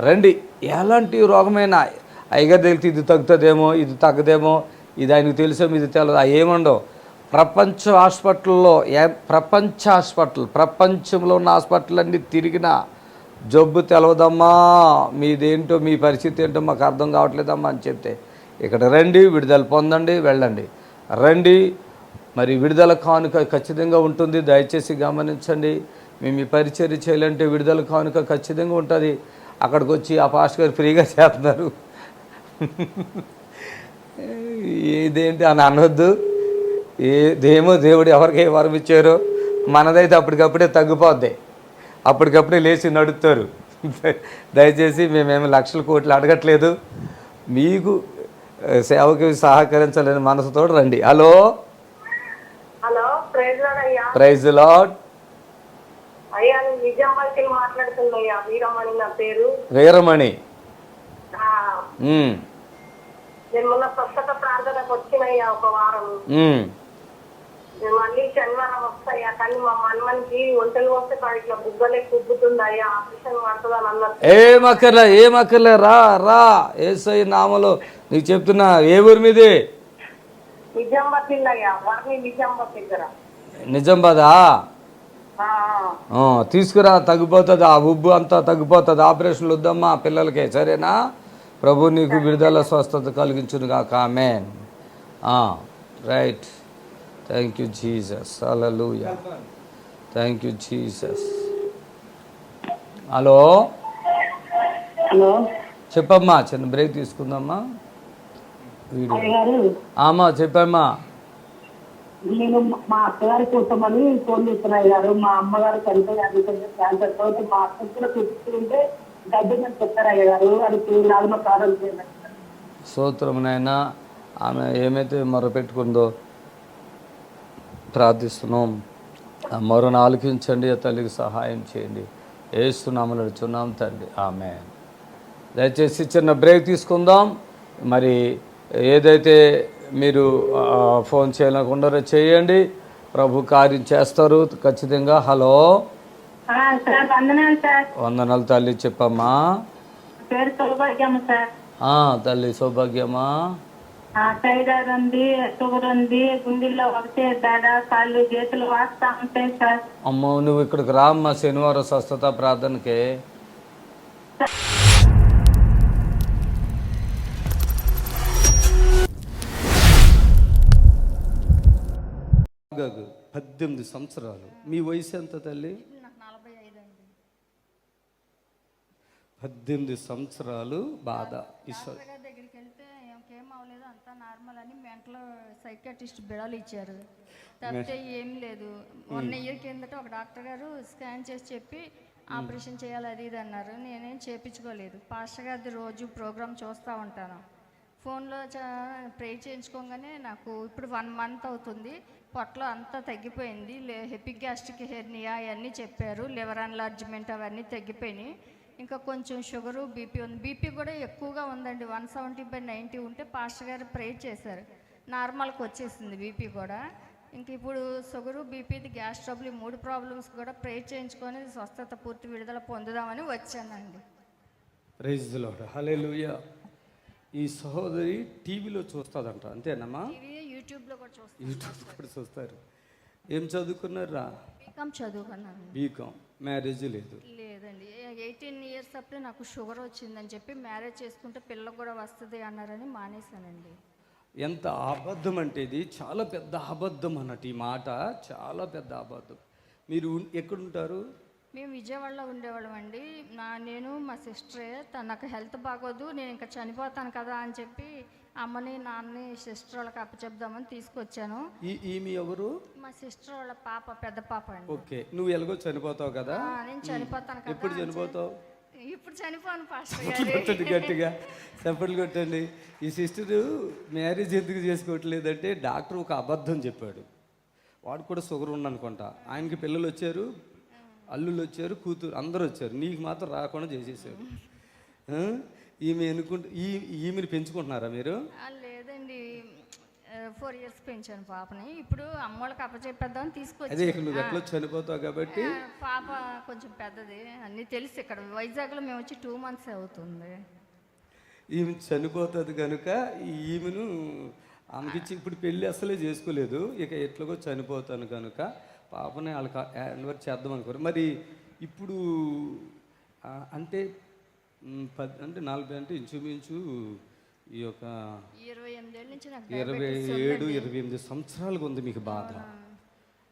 రండి. ఎలాంటి రోగమైనా అయ్యగారు తెలిసి ఇది తగ్గుతుందేమో, ఇది తగ్గదేమో, ఇది ఆయనకు తెలుసేమో, ఇది తెలియదు, ఏముండవు. ప్రపంచ హాస్పిటల్లో ప్రపంచంలో ఉన్న హాస్పిటల్ అన్నీ తిరిగిన జబ్బు తెలవదమ్మా, మీదేంటో మీ పరిస్థితి ఏంటో మాకు అర్థం కావట్లేదమ్మా అని చెప్తే ఇక్కడ రండి, విడుదల పొందండి, వెళ్ళండి. రండి. మరి విడుదల కానుక ఖచ్చితంగా ఉంటుంది. దయచేసి గమనించండి. మేము ఈ పరిచర్య చేయాలంటే విడుదల కానుక ఖచ్చితంగా ఉంటుంది. అక్కడికి వచ్చి ఆ పాస్టర్ గారు ఫ్రీగా చేస్తున్నారు ఇదేంటి అని అనొద్దు. ఏదేమో దేవుడు ఎవరికి వరం ఇచ్చారో మనదైతే అప్పటికప్పుడే తగ్గిపోద్ది, అప్పటికప్పుడే లేచి నడుస్తారు. దయచేసి మేమేమి లక్షల కోట్లు అడగట్లేదు. మీకు సేవకి సహకరించాలని మనసుతో రండి. Hello hello praise Lord. అయ్యా నిజామాబాద్కి మాట్లాడుతుందయ్యా. వీరమణి నా పేరు. వీరమణి. నేను మొన్న స్వస్థత ప్రార్థనకు వచ్చినయ్యా ఒక వారం. నేను మళ్ళీ శనివారం వస్తాయా, కానీ మా మన్మనికి ఒంటలు వస్తే ఇట్లా బుగ్గలే కుబ్బుతుందయ్యా, ఆపరేషన్ పడుతుందని అన్నారు. ఏమక్కర్లే రా రా యేసయ్య నామములో నీకు చెప్తున్నా. ఏ ఊరి మీది? నిజామాబాద్ అయ్యా. వారిని నిజామాబాద్ దగ్గర. నిజామాబాదా? తీసుకురా, తగ్గిపోతుంది. ఆ ఉబ్బు అంతా తగ్గిపోతుంది. ఆపరేషన్లు వద్దమ్మా పిల్లలకే, సరేనా? ప్రభు నీకు విడుదల స్వస్థత కలిగించును గాక. Amen. Right. Thank you Jesus. Hallelujah. Thank you Jesus. Hello hello చెప్పమ్మా. చిన్న బ్రేక్ తీసుకుందామా? ఆమా చెప్పమ్మా. నేను మా అత్తగారి కోసమని ఫోన్ చేస్తున్నాయి గారు. మా అమ్మగారు చనిపోయి క్యాన్సర్ తో మా అత్త కూడా చూపిస్తుంటే గడ్డ చెప్తారయ్య గారు. అది నాలుగు ప్రారంభం చేయాలి. స్తోత్రమునైనా ఆమె ఏమైతే మొరపెట్టుకుందో ప్రార్థిస్తున్నాం. మొరను ఆలకించండి, తల్లికి సహాయం చేయండి. ఏస్తున్నామని అడుగుతున్నాం తండ్రి. ఆమేన్. దయచేసి చిన్న బ్రేక్ తీసుకుందాం. మరి ఏదైతే మీరు ఫోన్ చేయకుండా చేయండి, ప్రభు కార్యం చేస్తారు ఖచ్చితంగా. హలో వందనాలు తల్లి, చెప్పమ్మా. తల్లి సౌభాగ్యమా? థైరాయిడ్ ఉంది, షుగర్ ఉంది, గుండెల్లో ఒకటే దడ, కాళ్ళు చేతులు వాస్తా ఉంటాయి సార్. అమ్మో నువ్వు ఇక్కడికి రామ్మా శనివారం స్వస్థత ప్రార్థనకే. గగు 18 సంవత్సరాలు. మీ వయసు ఎంత తల్లి? నాకు 45 అండి. 18 సంవత్సరాలు బాధ. డాక్టర్ గారి దగ్గరికి వెళ్తే ఇంకేం అవ్వలేదు, అంతా నార్మల్ అని మెంటల్ సైకాట్రిస్ట్ బిడాలు ఇచ్చారు. తప్పితే ఏం లేదు. 1 ఇయర్ కిందట ఒక డాక్టర్ గారు స్కాన్ చేసి చెప్పి ఆపరేషన్ చేయాలి అది ఇది అన్నారు. నేనేం చేయించుకోలేదు. పాస్టర్ గారిది రోజు ప్రోగ్రామ్ చూస్తూ ఉంటాను. ఫోన్లో ప్రే చేయించుకోగానే నాకు ఇప్పుడు 1 మంత్ అవుతుంది. పొట్టలో అంతా తగ్గిపోయింది. హెపిక్ గ్యాస్ట్రిక్ హెర్నియా అవన్నీ చెప్పారు. లివర్ ఎన్లార్జ్మెంట్ అవన్నీ తగ్గిపోయినాయి. ఇంకా కొంచెం షుగరు బీపీ ఉంది. బీపీ కూడా ఎక్కువగా ఉందండి. 170/90 ఉంటే పాస్టర్ గారు ప్రే చేశారు, నార్మల్కి వచ్చేసింది బీపీ కూడా. ఇంక ఇప్పుడు షుగరు బీపీది గ్యాస్ ట్రబుల్ ఈ 3 ప్రాబ్లమ్స్ కూడా ప్రే చేయించుకొని స్వస్థత పూర్తి విడుదల పొందుదామని వచ్చానండి. Praise the Lord. హల్లెలూయా. ఈ సహోదరి టీవీలో చూస్తుందంట, అంతేనమ్మా? యూట్యూబ్లో కూడా చూస్తాను. యూట్యూబ్ కూడా చూస్తారు. ఏం చదువుకున్నారా? బీకామ్ చదువుకున్నాను. బీకామ్. మ్యారేజ్ లేదు? లేదండి. 18 ఇయర్స్ అప్పుడే నాకు షుగర్ వచ్చిందని చెప్పి మ్యారేజ్ చేసుకుంటే పిల్లలకు కూడా వస్తుంది అన్నారని మానేశానండి. ఎంత అబద్ధం అంటే ఇది చాలా పెద్ద అబద్ధం అన్నట్టు. ఈ మాట చాలా పెద్ద అబద్ధం. మీరు ఎక్కడుంటారు? మేము విజయవాడలో ఉండేవాళ్ళం అండి. నేను మా సిస్టరే. నాకు హెల్త్ బాగోదు, నేను ఇంకా చనిపోతాను కదా అని చెప్పి అమ్మని నాన్నని సిస్టర్ వాళ్ళకి అప్పచెప్దామని తీసుకొచ్చాను. ఈమె ఎవరు? మా సిస్టర్ వాళ్ళ పాప, పెద్ద పాప అండి. ఓకే. నువ్వు ఎలాగో చనిపోతావు కదా? నేను చనిపోతాను కదా. ఎప్పుడు చనిపోతావు? ఇప్పుడు చనిపోను పాస్టర్ కొట్టండి, గట్టిగా చప్పట్లు కొట్టండి. ఈ సిస్టరు మ్యారేజ్ ఎందుకు చేసుకోవట్లేదంటే డాక్టర్ ఒక అబద్ధం చెప్పాడు. వాడు కూడా షుగర్ ఉందనుకుంటా. ఆయనకి పిల్లలు వచ్చారు, అల్లుళ్ళు వచ్చారు, కూతురు అందరూ వచ్చారు. నీకు మాత్రం రాకుండా చేసేసాడు. ఈమె ఈమెను పెంచుకుంటున్నారా మీరు? లేదండి, 4 ఇయర్స్ పెంచాను పాపని. ఇప్పుడు అమ్మోళ్ళకి అప్పచెప్పేద్దామని తీసుకొచ్చి. అదే నువ్వు ఎట్లా చనిపోతావు కాబట్టి. పాప కొంచెం పెద్దది, అన్నీ తెలుసు. ఇక్కడ వైజాగ్లో మేము వచ్చి 2 months అవుతుంది. ఈమె చనిపోతుంది కనుక ఈమెను ఆమెకిచ్చి ఇప్పుడు పెళ్ళి అసలే చేసుకోలేదు. ఇక ఎట్లాగో చనిపోతాను కనుక పాపని వాళ్ళకి హ్యాండ్ఓవర్ చేద్దాం అనుకోరు. మరి ఇప్పుడు అంటే 40 అంటే ఇంచుమించు ఈ యొక్క 27-28 సంవత్సరాలుగా ఉంది మీకు బాధ.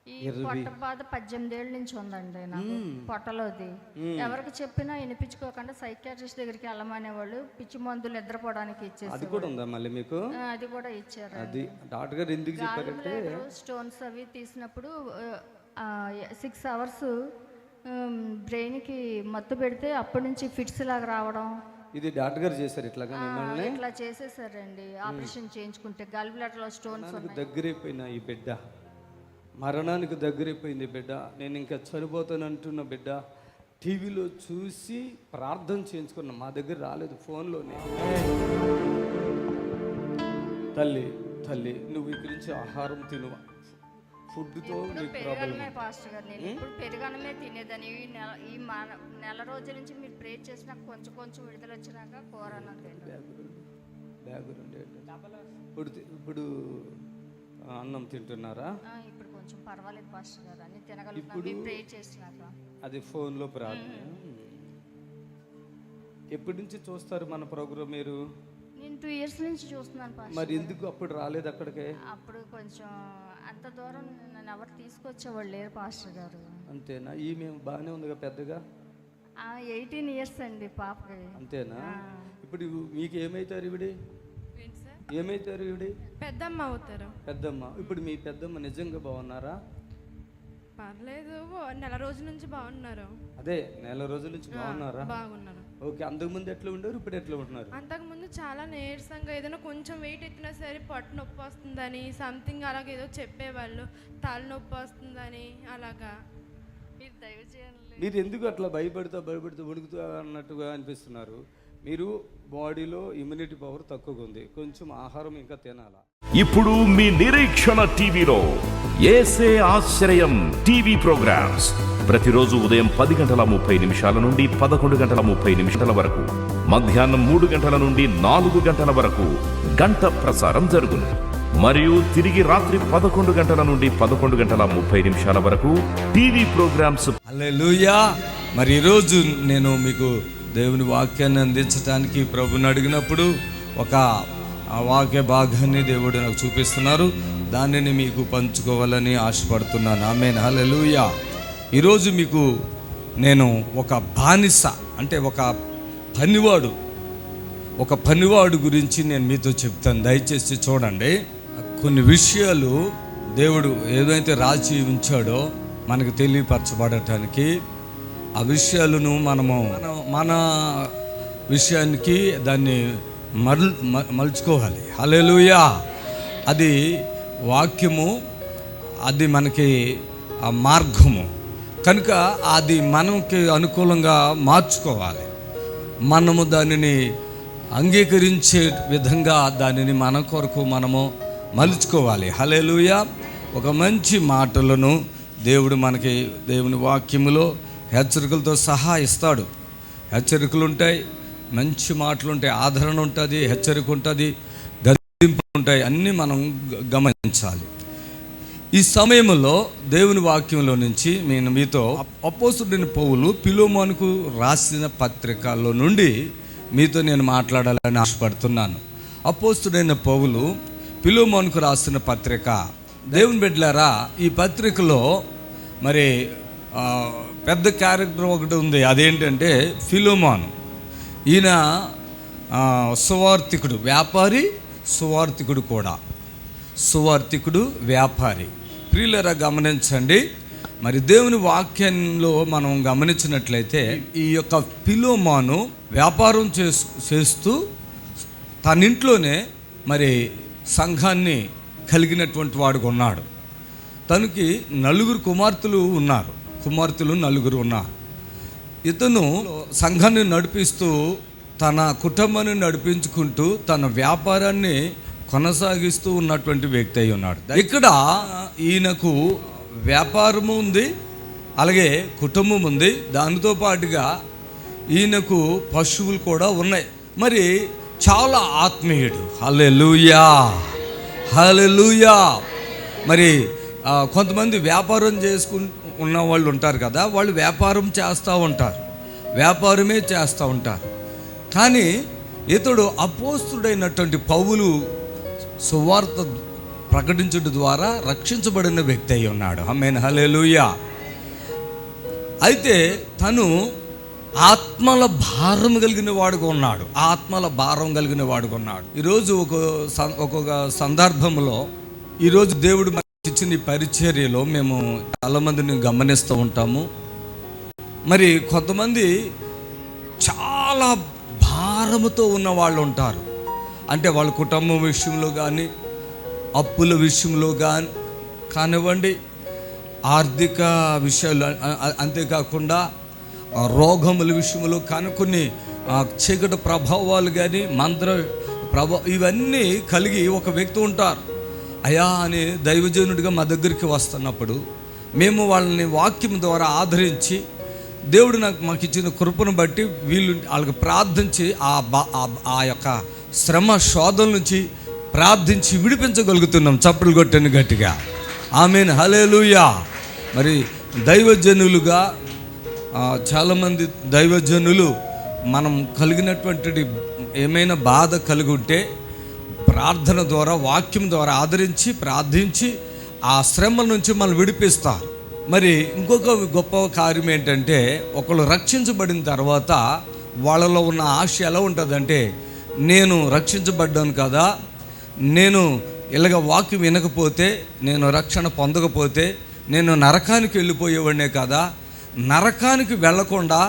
ఈ పొట్ట బాధ 18 ఏళ్ళ నుంచి ఉందండి నాకు. పొట్టలోది ఎవరికి చెప్పినా వినిపించుకోకుండా సైకాట్రిస్ట్ దగ్గరికి వెళ్ళమనేవాళ్ళు. పిచ్చి మందులు నిద్రపోవడానికి ఇచ్చేసి. అది కూడా ఉందా మళ్ళీ మీకు? అది కూడా ఇచ్చారు. అది డాక్టర్ గారు ఎందుకు చెప్పారంటే స్టోన్స్ అవి తీసినప్పుడు 6 hours బ్రెయిన్కి మత్తు పెడితే అప్పటి నుంచి ఫిట్స్ లాగా రావడం. ఇది డాక్టర్ గారు చేశారు ఇట్లా చేసేసారండి. ఆపరేషన్ చేయించుకుంటే గల్ బ్లాడర్లో స్టోన్స్ దగ్గరైపోయిన ఈ బిడ్డ, మరణానికి దగ్గరైపోయింది బిడ్డ. నేను ఇంకా చనిపోతానంటున్న బిడ్డ టీవీలో చూసి ప్రార్థన చేయించుకున్నా. మా దగ్గర రాలేదు, ఫోన్లోనే. తల్లి తల్లి నువ్వు ఇక్కడి నుంచి ఆహారం తిను. ఫుడ్తో పాస్టర్ గారు నేను ఇప్పుడు పెరుగన్నమే తినేదని. ఈ నెల రోజుల నుంచి మీరు ప్రే చేసినా కొంచెం కొంచెం విడుదల వచ్చినాక కూర ఇప్పుడు అన్నం తింటున్నారా? ఇప్పుడు కొంచెం పర్వాలేదు పాస్టర్ గారు, అన్ని తినగలుగుతున్నాం ప్రే చేసినాక. అది ఫోన్లో ప్రార్థన. ఎప్పటి నుంచి చూస్తారు మన ప్రోగ్రామ్ మీరు? నేను 2 years నుంచి చూస్తున్నాను పాస్టర్. మరి ఎందుకు అప్పుడు రాలేదు అక్కడికి? అప్పుడు కొంచెం అంత దూరం నన్ను ఎవరు తీసుకొచ్చేవాళ్ళు లేరు పాస్టర్ గారు. అంతేనా? ఈమె బాగానే ఉందిగా పెద్దగా? 18 years అండి పాపకి. అంతేనా? ఇప్పుడు మీకు ఏమవుతారు ఇవిడి? ఏమవుతారు ఇవిడి? పెద్దమ్మ అవుతారు. పెద్దమ్మ. ఇప్పుడు మీ పెద్దమ్మ నిజంగా బాగున్నారా? పర్లేదు, నెల రోజుల నుంచి బాగున్నారు. అదే నెల రోజుల నుంచి బాగున్నారా? బాగున్నారు. ఓకే. అంతకుముందు ఎట్లా ఉండరు, ఇప్పుడు ఎట్లా ఉంటున్నారు? అంతకుముందు చాలా నీరసంగా, ఏదైనా కొంచెం వెయిట్ ఎత్తినా సరే పొట్ట నొప్పి వస్తుందని సంథింగ్ అలాగ ఏదో చెప్పేవాళ్ళు. తల నొప్పి వస్తుందని అలాగా. మీరు దయచేయండి. మీరు ఎందుకు అట్లా భయపడుతూ వణుకుతూ అన్నట్టుగా అనిపిస్తున్నారు? మీరు బాడీలో ఇమ్యూనిటీ పవర్ తక్కువగా ఉంది, కొంచెం ఆహారం ఇంకా తినాలా. ఇప్పుడు మీ నిరీక్షణ టీవీలో యేసే ఆశ్రయం టీవీ ప్రోగ్రామ్స్ ప్రతిరోజు ఉదయం 10:30 నుండి 11:30 వరకు, మధ్యాహ్నం 3 గంటల నుండి 4 గంటల వరకు గంట ప్రసారం జరుగును. మరియు తిరిగి రాత్రి 11 గంటల నుండి 11:30 వరకు టీవీ ప్రోగ్రామ్స్. హల్లెలూయా. మరి ఈరోజు నేను మీకు దేవుని వాక్యాన్ని అందించడానికి ప్రభుని అడిగినప్పుడు ఒక వాక్య భాగాన్ని దేవుడు నాకు చూపిస్తున్నారు. దానిని మీకు పంచుకోవాలని ఆశపడుతున్నాను. ఆమేన్, హల్లెలూయా. ఈరోజు మీకు నేను ఒక బానిస అంటే ఒక పనివాడు గురించి నేను మీతో చెప్తాను. దయచేసి చూడండి. కొన్ని విషయాలు దేవుడు ఏదైతే రాసి ఉంచాడో మనకు తెలియపరచబడటానికి ఆ విషయాలను మన విషయానికి దాన్ని మలుచుకోవాలి. హల్లెలూయా. అది వాక్యము, అది మనకి ఆ మార్గము కనుక అది మనకి అనుకూలంగా మార్చుకోవాలి. మనము దానిని అంగీకరించే విధంగా దానిని మన కొరకు మనము మలుచుకోవాలి. హల్లెలూయా. ఒక మంచి మాటలను దేవుడు మనకి దేవుని వాక్యములో హెచ్చరికలతో సహా ఇస్తాడు. హెచ్చరికలు ఉంటాయి, మంచి మాటలు ఉంటాయి, ఆదరణ ఉంటుంది, హెచ్చరిక ఉంటుంది, గద్దింపు ఉంటాయి, అన్నీ మనం గమనించాలి. ఈ సమయంలో దేవుని వాక్యంలో నుంచి నేను మీతో అపోస్తలుడైన పౌలు ఫిలెమోనుకు రాసిన పత్రికలో నుండి మీతో నేను మాట్లాడాలని ఆశపడుతున్నాను. అపోస్తలుడైన పౌలు ఫిలెమోనుకు రాసిన పత్రిక. దేవుని బిడ్డలారా, ఈ పత్రికలో మరి పెద్ద క్యారెక్టర్ ఒకటి ఉంది. అదేంటంటే ఫిలెమోను. ఈయన సువార్థికుడు, వ్యాపారి, సువార్థికుడు కూడా. సువార్థికుడు, వ్యాపారి. ప్రియులారా గమనించండి. మరి దేవుని వాక్యంలో మనం గమనించినట్లయితే ఈ యొక్క ఫిలెమోను వ్యాపారం చేస్తూ తన ఇంట్లోనే మరి సంఘాన్ని కలిగినటువంటి వాడుగా ఉన్నాడు. తనకి 4 కుమార్తెలు ఉన్నారు. కుమార్తెలు 4 ఉన్నారు. ఇతను సంఘాన్ని నడిపిస్తూ తన కుటుంబాన్ని నడిపించుకుంటూ తన వ్యాపారాన్ని కొనసాగిస్తూ ఉన్నటువంటి వ్యక్తి అయి ఉన్నాడు. ఇక్కడ ఈయనకు వ్యాపారము ఉంది, అలాగే కుటుంబం ఉంది. దానితో పాటుగా ఈయనకు పశువులు కూడా ఉన్నాయి. మరి చాలా ఆత్మీయుడు. హల్లెలూయా, హల్లెలూయా. మరి కొంతమంది వ్యాపారం ఉన్న వాళ్ళు ఉంటారు కదా, వాళ్ళు వ్యాపారం చేస్తూ ఉంటారు, వ్యాపారమే చేస్తూ ఉంటారు. కానీ ఇతడు అపోస్తుడైనటువంటి పౌలు సువార్త ప్రకటించడం ద్వారా రక్షించబడిన వ్యక్తి అయి ఉన్నాడు. ఆమేన్, హల్లెలూయా. అయితే తను ఆత్మల భారం కలిగిన వాడుగా ఉన్నాడు. ఆత్మల భారం కలిగిన వాడుగా ఉన్నాడు. ఈరోజు ఒక్కొక్క సందర్భంలో ఈరోజు దేవుడు మనకి ఇచ్చిన ఈ పరిచర్యలో మేము చాలామందిని గమనిస్తూ ఉంటాము. మరి కొంతమంది చాలా భారముతో ఉన్న వాళ్ళు ఉంటారు. అంటే వాళ్ళ కుటుంబం విషయంలో కానీ, అప్పుల విషయంలో కానివ్వండి, ఆర్థిక విషయాలు, అంతేకాకుండా రోగముల విషయంలో కానీ, కొన్ని చీకటి ప్రభావాలు కానీ, మంత్ర ఇవన్నీ కలిగి ఒక వ్యక్తి ఉంటారు. అయా అని దైవజనుడిగా మా దగ్గరికి వస్తున్నప్పుడు మేము వాళ్ళని వాక్యం ద్వారా ఆదరించి దేవుడు మాకు ఇచ్చిన కృపను బట్టి వాళ్ళకి ప్రార్థించి ఆ యొక్క శ్రమ శోధన నుంచి ప్రార్థించి విడిపించగలుగుతున్నాం. చప్పట్లు కొట్టండి గట్టిగా. ఆమేన్, హల్లెలూయా. మరి దైవజనులుగా చాలామంది దైవజనులు మనం కలిగినటువంటి ఏమైనా బాధ కలిగి ఉంటే ప్రార్థన ద్వారా, వాక్యం ద్వారా ఆదరించి ప్రార్థించి ఆ శ్రమ నుంచి మనం విడిపిస్తారు. మరి ఇంకొక గొప్ప కార్యం ఏంటంటే, ఒకళ్ళు రక్షించబడిన తర్వాత వాళ్ళలో ఉన్న ఆశ ఎలా ఉంటుందంటే, నేను రక్షించబడ్డాను కదా, నేను ఇలాగ వాక్యం వినకపోతే, నేను రక్షణ పొందకపోతే నేను నరకానికి వెళ్ళిపోయేవాడినే కదా, నరకానికి వెళ్ళకుండా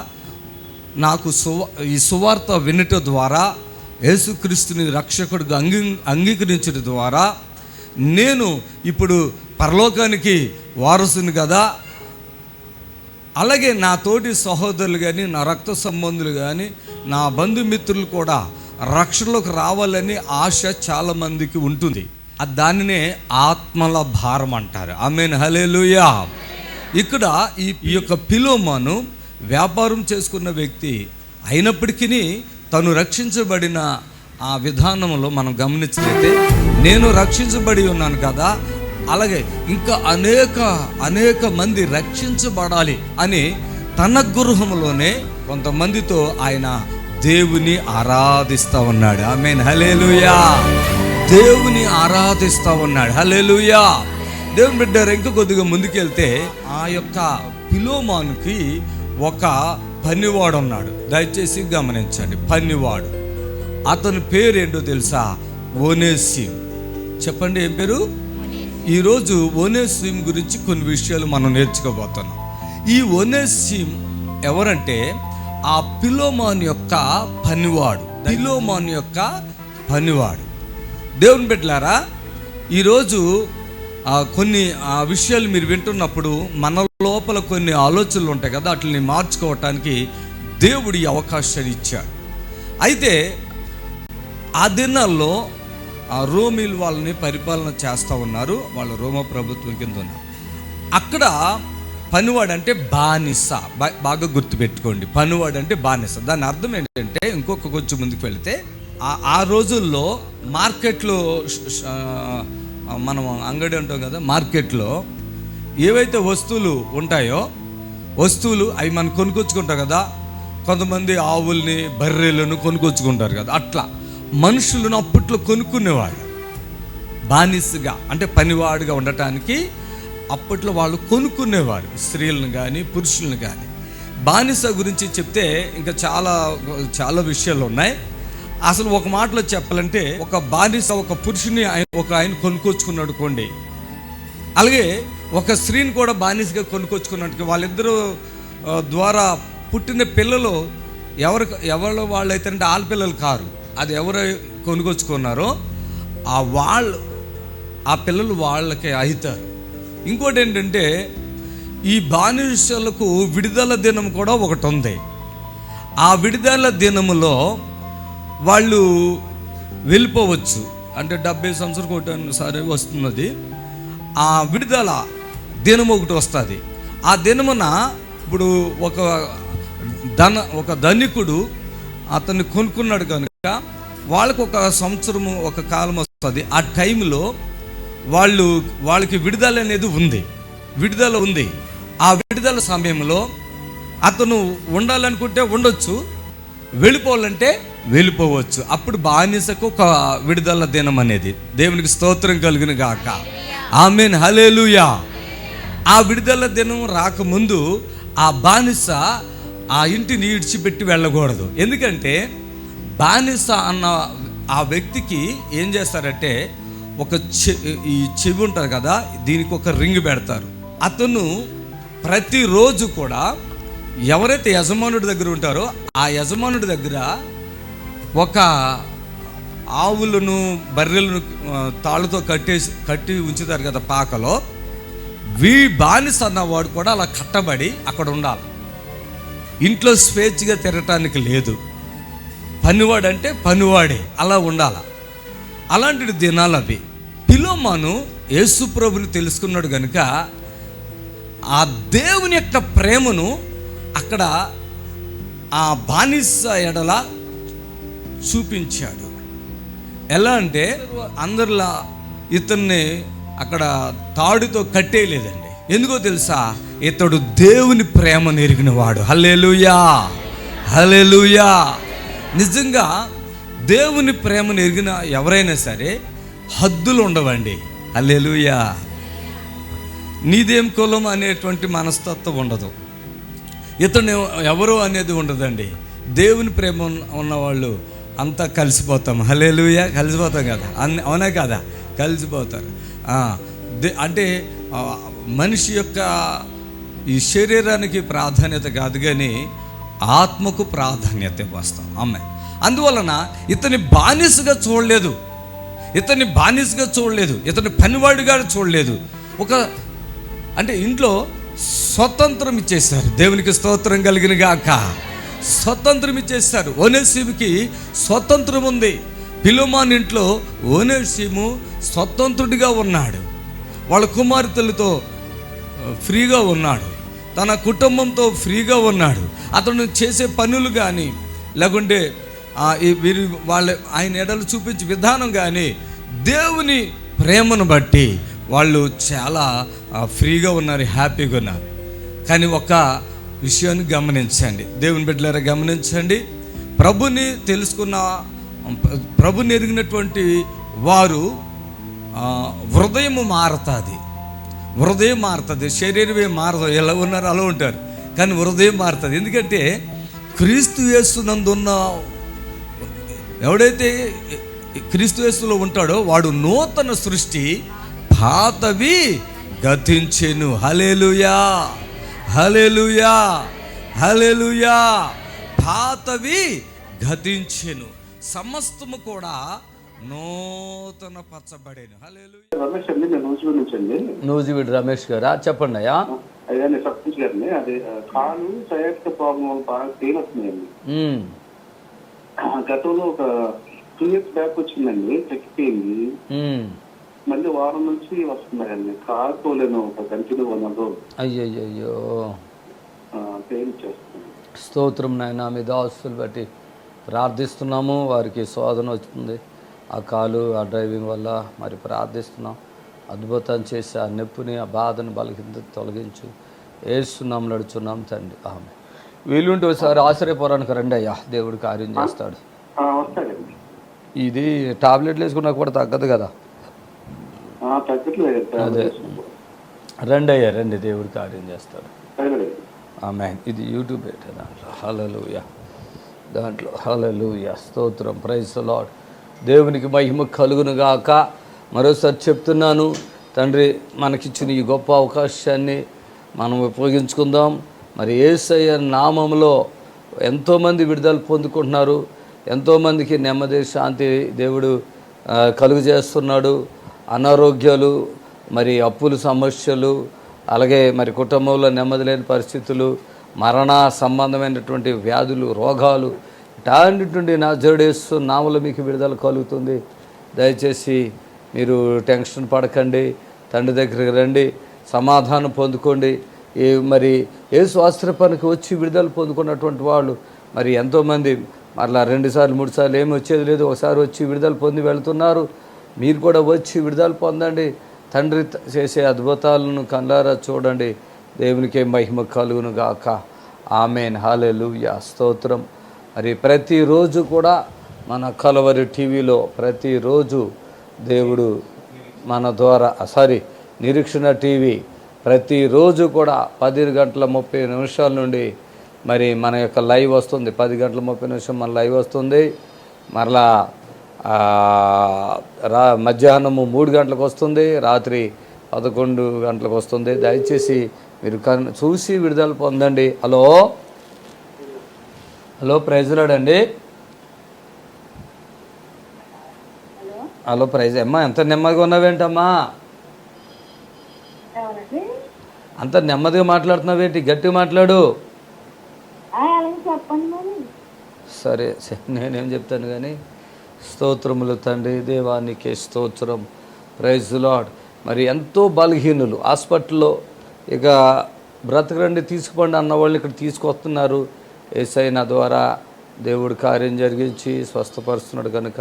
నాకు ఈ సువార్త వినటం ద్వారా, యేసుక్రీస్తుని రక్షకుడిగా అంగీకరించడం ద్వారా నేను ఇప్పుడు పరలోకానికి వారసుని కదా, అలాగే నా తోటి సహోదరులు కానీ, నా రక్త సంబంధులు కానీ, నా బంధుమిత్రులు కూడా రక్షణలోకి రావాలని ఆశ చాలామందికి ఉంటుంది. దానినే ఆత్మల భారం అంటారు. ఆమేన్, హల్లెలూయా. ఇక్కడ ఈ యొక్క ఫిలెమోను వ్యాపారం చేసుకున్న వ్యక్తి అయినప్పటికీ తను రక్షించబడిన ఆ విధానంలో మనం గమనించినట్లయితే, నేను రక్షించబడి ఉన్నాను కదా, అలాగే ఇంకా అనేక మంది రక్షించబడాలి అని తన గృహంలోనే కొంతమందితో ఆయన దేవుని ఆరాధిస్తూ ఉన్నాడు. ఆమేన్, హల్లెలూయా. దేవుని ఆరాధిస్తూ ఉన్నాడు. హల్లెలూయా. దేవుని బిడ్డ ఇంకా కొద్దిగా ముందుకెళ్తే ఆ యొక్క పిలోమానుకి ఒక పనివాడు ఉన్నాడు. దయచేసి గమనించండి, పనివాడు. అతని పేరు ఏంటో తెలుసా? ఓనేసిం. చెప్పండి, ఏం పేరు? ఈరోజు ఓనేసిం గురించి కొన్ని విషయాలు మనం నేర్చుకోబోతున్నాం. ఈ ఓనేసిం ఎవరంటే ఆ పిలోమాను యొక్క పనివాడు. పిలోమాను యొక్క పనివాడు. దేవుని బిడ్డలారా, ఈరోజు కొన్ని విషయాలు మీరు వింటున్నప్పుడు మన లోపల కొన్ని ఆలోచనలు ఉంటాయి కదా, వాటిని మార్చుకోవటానికి దేవుడు ఈ అవకాశాన్ని ఇచ్చాడు. అయితే ఆ దినాల్లో రోమీలు వాళ్ళని పరిపాలన చేస్తూ ఉన్నారు. వాళ్ళు రోమ ప్రభుత్వం కింద ఉన్నారు. అక్కడ పనివాడు అంటే బానిస. బాగా గుర్తుపెట్టుకోండి, పనివాడు అంటే బానిస. దాని అర్థం ఏంటంటే, ఇంకొక కొంచెం ముందుకు వెళితే ఆ రోజుల్లో మార్కెట్లో, మనం అంగడి అంటాం కదా, మార్కెట్లో ఏవైతే వస్తువులు ఉంటాయో, వస్తువులు అవి మనం కొనుక్కొచ్చుకుంటాం కదా. కొంతమంది ఆవుల్ని, బర్రెలను కొనుక్కొచ్చుకుంటారు కదా. అట్లా మనుషులను అప్పట్లో కొనుక్కునేవాళ్ళు. బానిసగా అంటే పనివాడుగా ఉండటానికి అప్పట్లో వాళ్ళు కొనుక్కునేవారు, స్త్రీలను కానీ పురుషులను కానీ. బానిస గురించి చెప్తే ఇంకా చాలా చాలా విషయాలు ఉన్నాయి. అసలు ఒక మాటలో చెప్పాలంటే, ఒక బానిస ఒక పురుషుని ఆయన కొనుక్కొచ్చుకున్నాడు కొండి, అలాగే ఒక స్త్రీని కూడా బానిసగా కొనుక్కొచ్చుకున్నట్టు. వాళ్ళిద్దరూ ద్వారా పుట్టిన పిల్లలు ఎవరు వాళ్ళైతే అంటే ఆడపిల్లలు కారు. అది ఎవరు కొనుక్కొచ్చుకున్నారో ఆ పిల్లలు వాళ్ళకి అవుతారు. ఇంకోటి ఏంటంటే, ఈ బానిసలకు విడుదల దినం కూడా ఒకటి ఉంది. ఆ విడుదల దినములో వాళ్ళు వెళ్ళిపోవచ్చు. అంటే 70 సంవత్సరాలకు ఒకసారి వస్తున్నది ఆ విడుదల దినం ఒకటి వస్తుంది. ఆ దినమున ఇప్పుడు ఒక ధనికుడు అతన్ని కొనుక్కున్నాడు కనుక వాళ్ళకు ఒక సంవత్సరము ఒక కాలం వస్తుంది. ఆ టైంలో వాళ్ళకి విడుదల అనేది ఉంది, విడుదల ఉంది. ఆ విడుదల సమయంలో అతను ఉండాలనుకుంటే ఉండొచ్చు, వెళ్ళిపోవాలంటే వెళ్ళిపోవచ్చు. అప్పుడు బానిసకు ఒక విడుదల దినం అనేది. దేవునికి స్తోత్రం కలుగును గాక. ఆమేన్, హల్లెలూయా. ఆ విడుదల దినం రాకముందు ఆ బానిస ఆ ఇంటిని ఇడిచిపెట్టి వెళ్ళకూడదు. ఎందుకంటే బానిస అన్న ఆ వ్యక్తికి ఏం చేస్తారంటే, ఈ చెవి ఉంటారు కదా, దీనికి ఒక రింగ్ పెడతారు. అతను ప్రతిరోజు కూడా ఎవరైతే యజమానుడి దగ్గర ఉంటారో ఆ యజమానుడి దగ్గర ఒక ఆవులను, బర్రెలను తాళ్ళతో కట్టి ఉంచుతారు కదా పాకలో. బానిస అన్నవాడు కూడా అలా కట్టబడి అక్కడ ఉండాలి. ఇంట్లో స్వేచ్ఛగా తిరగటానికి లేదు. పనివాడు అంటే పనివాడే, అలా ఉండాలి. అలాంటి దినాలు అవి. పిలోమాను యేసు ప్రభుని తెలుసుకున్నాడు కనుక ఆ దేవుని యొక్క ప్రేమను అక్కడ ఆ బానిస ఎడల చూపించాడు. ఎలా అంటే, అందరిలా ఇతన్ని అక్కడ తాడుతో కట్టేయలేదండి. ఎందుకో తెలుసా? ఇతడు దేవుని ప్రేమను ఎరిగిన వాడు. హల్లెలూయా, హల్లెలూయా. నిజంగా దేవుని ప్రేమను ఎరిగిన ఎవరైనా సరే హద్దులు ఉండవండి. హల్లెలూయా. నీదేం కులం అనేటువంటి మనస్తత్వం ఉండదు. ఇతను ఎవరు అనేది ఉండదండి. దేవుని ప్రేమ ఉన్నవాళ్ళు అంతా కలిసిపోతాం. హల్లెలూయా, కలిసిపోతాం కదా, అవునా కదా, కలిసిపోతారు. అంటే మనిషి యొక్క ఈ శరీరానికి ప్రాధాన్యత కాదు కానీ ఆత్మకు ప్రాధాన్యత వస్తాం. అమ్మాయి అందువలన ఇతని బానిసగా చూడలేదు, ఇతని పనివాడిగా చూడలేదు. అంటే ఇంట్లో స్వతంత్రం ఇచ్చేశారు. దేవునికి స్తోత్రం కలిగిన గాక. స్వతంత్రం ఇచ్చేస్తారు. ఓనేసిముకి స్వతంత్రం ఉంది. పిలోమాను ఇంట్లో ఓనేసిము స్వతంత్రుడిగా ఉన్నాడు. వాళ్ళ కుమార్తెలతో ఫ్రీగా ఉన్నాడు, తన కుటుంబంతో ఫ్రీగా ఉన్నాడు. అతను చేసే పనులు కానీ లేకుంటే ఆయన ఎడలు చూపించే విధానం కానీ దేవుని ప్రేమను బట్టి వాళ్ళు చాలా ఫ్రీగా ఉన్నారు, హ్యాపీగా ఉన్నారు. కానీ ఒక విషయాన్ని గమనించండి. దేవుని బిడ్డలారా గమనించండి. ప్రభుని తెలుసుకున్న, ప్రభుని ఎరిగినటువంటి వారు హృదయం మారుతుంది. హృదయం మారుతుంది, శరీరమే మారదు. ఎలా ఉన్నారు అలా ఉంటారు, కానీ హృదయం మారుతుంది. ఎందుకంటే క్రీస్తు యేసునందున్న ఎవడైతే క్రీస్తు యేసులో ఉంటాడో వాడు నూతన సృష్టి, పాతవి గతించెను. హల్లెలూయా, హల్లెలూయా, హల్లెలూయా. పాతవి గతించెను, సమస్తము కూడా నూతన పరచబడెను. హల్లెలూయా. రమేష్ అండి, నేను నూజివీడు నుంచి అండి. నూజివీడు రమేష్ గారా, చెప్పండి అయ్యా. అయ్యా నేను సర్పంచ్ గారిని. అది కాలు సయాటిక ప్రాబ్లం బాగా పెయిన్ వస్తుందండి. గతంలో ఒక 2 years బ్యాక్ వచ్చిందండి, తగ్గిపోయింది. మళ్ళీ వారం నుంచి వస్తున్నాయండి. కాలుకోలేను ఒక కంటిన్యూ 1 month. అయ్యయ్యో, పెయిన్ చేస్తుంది. స్తోత్రం నాయన, మీ దాసులు బట్టి ప్రార్థిస్తున్నాము. వారికి శోధన వస్తుంది ఆ కాలు, ఆ డ్రైవింగ్ వల్ల. మరి ప్రార్థిస్తున్నాం, అద్భుతం చేసి ఆ నొప్పిని, ఆ బాధను, బలహీనత తొలగించు. ఏస్తున్నాం, నడుచున్నాం తండ్రి. ఆమె వీలుంటే ఒకసారి ఆశ్రయపురానికి రండి అయ్యా, దేవుడు కార్యం చేస్తాడు. ఇది టాబ్లెట్లు వేసుకున్నా కూడా తగ్గదు కదా. అదే, రండి అయ్యా, రండి, దేవుడు కార్యం చేస్తాడు. ఆమె ఇది యూట్యూబ్ పెట్టే దాంట్లో. హల్లెలూయా, దాంట్లో. హల్లెలూయా, స్తోత్రం, ప్రైజ్ ది లార్డ్. దేవునికి మహిమ కలుగును గాక. మరోసారి చెప్తున్నాను, తండ్రి మనకిచ్చిన ఈ గొప్ప అవకాశాన్ని మనం ఉపయోగించుకుందాం. మరి యేసయ్య నామములో ఎంతోమంది విడుదల పొందుకుంటున్నారు, ఎంతోమందికి నెమ్మది, శాంతి దేవుడు కలుగు చేస్తున్నాడు. అనారోగ్యాలు, మరి అప్పుల సమస్యలు, అలాగే మరి కుటుంబంలో నెమ్మది లేని పరిస్థితులు, మరణ సంబంధమైనటువంటి వ్యాధులు, రోగాలు, ఇటాన్నిటి నజరేస్తు నామములో మీకు విడుదల కలుగుతుంది. దయచేసి మీరు టెన్షన్ పడకండి, తండ్రి దగ్గరికి రండి, సమాధానం పొందుకోండి. మరి యేసు ఆశ్రయానికి వచ్చి విడుదల పొందుకున్నటువంటి వాళ్ళు మరి ఎంతోమంది మరలా 2 సార్లు 3 సార్లు ఏమి వచ్చేది లేదు, ఒకసారి వచ్చి విడుదల పొంది వెళుతున్నారు. మీరు కూడా వచ్చి విడుదల పొందండి. తండ్రి చేసే అద్భుతాలను కళ్ళారా చూడండి. దేవునికి మహిమ కలుగును గాక. ఆమేన్, హల్లెలూయా, స్తోత్రం. మరి ప్రతిరోజు కూడా మన కలవరి టీవీలో ప్రతిరోజు దేవుడు మన ద్వారా నిరీక్షణ టీవీ ప్రతిరోజు కూడా 10:30 నుండి మరి మన యొక్క లైవ్ వస్తుంది. 10:30 మన లైవ్ వస్తుంది. మరలా మధ్యాహ్నము 3 గంటలకు వస్తుంది, రాత్రి 11 గంటలకు వస్తుంది. దయచేసి మీరు చూసి విడుదల పొందండి. హలో హలో, ప్రైజ్ లార్డ్ అండి. హలో, ప్రైజ్ అమ్మా. ఎంత నెమ్మదిగా ఉన్నావేంటమ్మా? అంత నెమ్మదిగా మాట్లాడుతున్నావేంటి? గట్టిగా మాట్లాడు. సరే, నేనేం చెప్తాను కానీ. స్తోత్రములు తండ్రి, దేవానికి స్తోత్రం, ప్రైజ్ లార్డ్. మరి ఎంతో బలహీనులు హాస్పిటల్లో ఇక బ్రతకరండి, తీసుకుపోండి అన్న వాళ్ళు ఇక్కడ తీసుకొస్తున్నారు. యేసయ్య ద్వారా దేవుడు కార్యం జరిగించి స్వస్థపరుస్తున్నాడు కనుక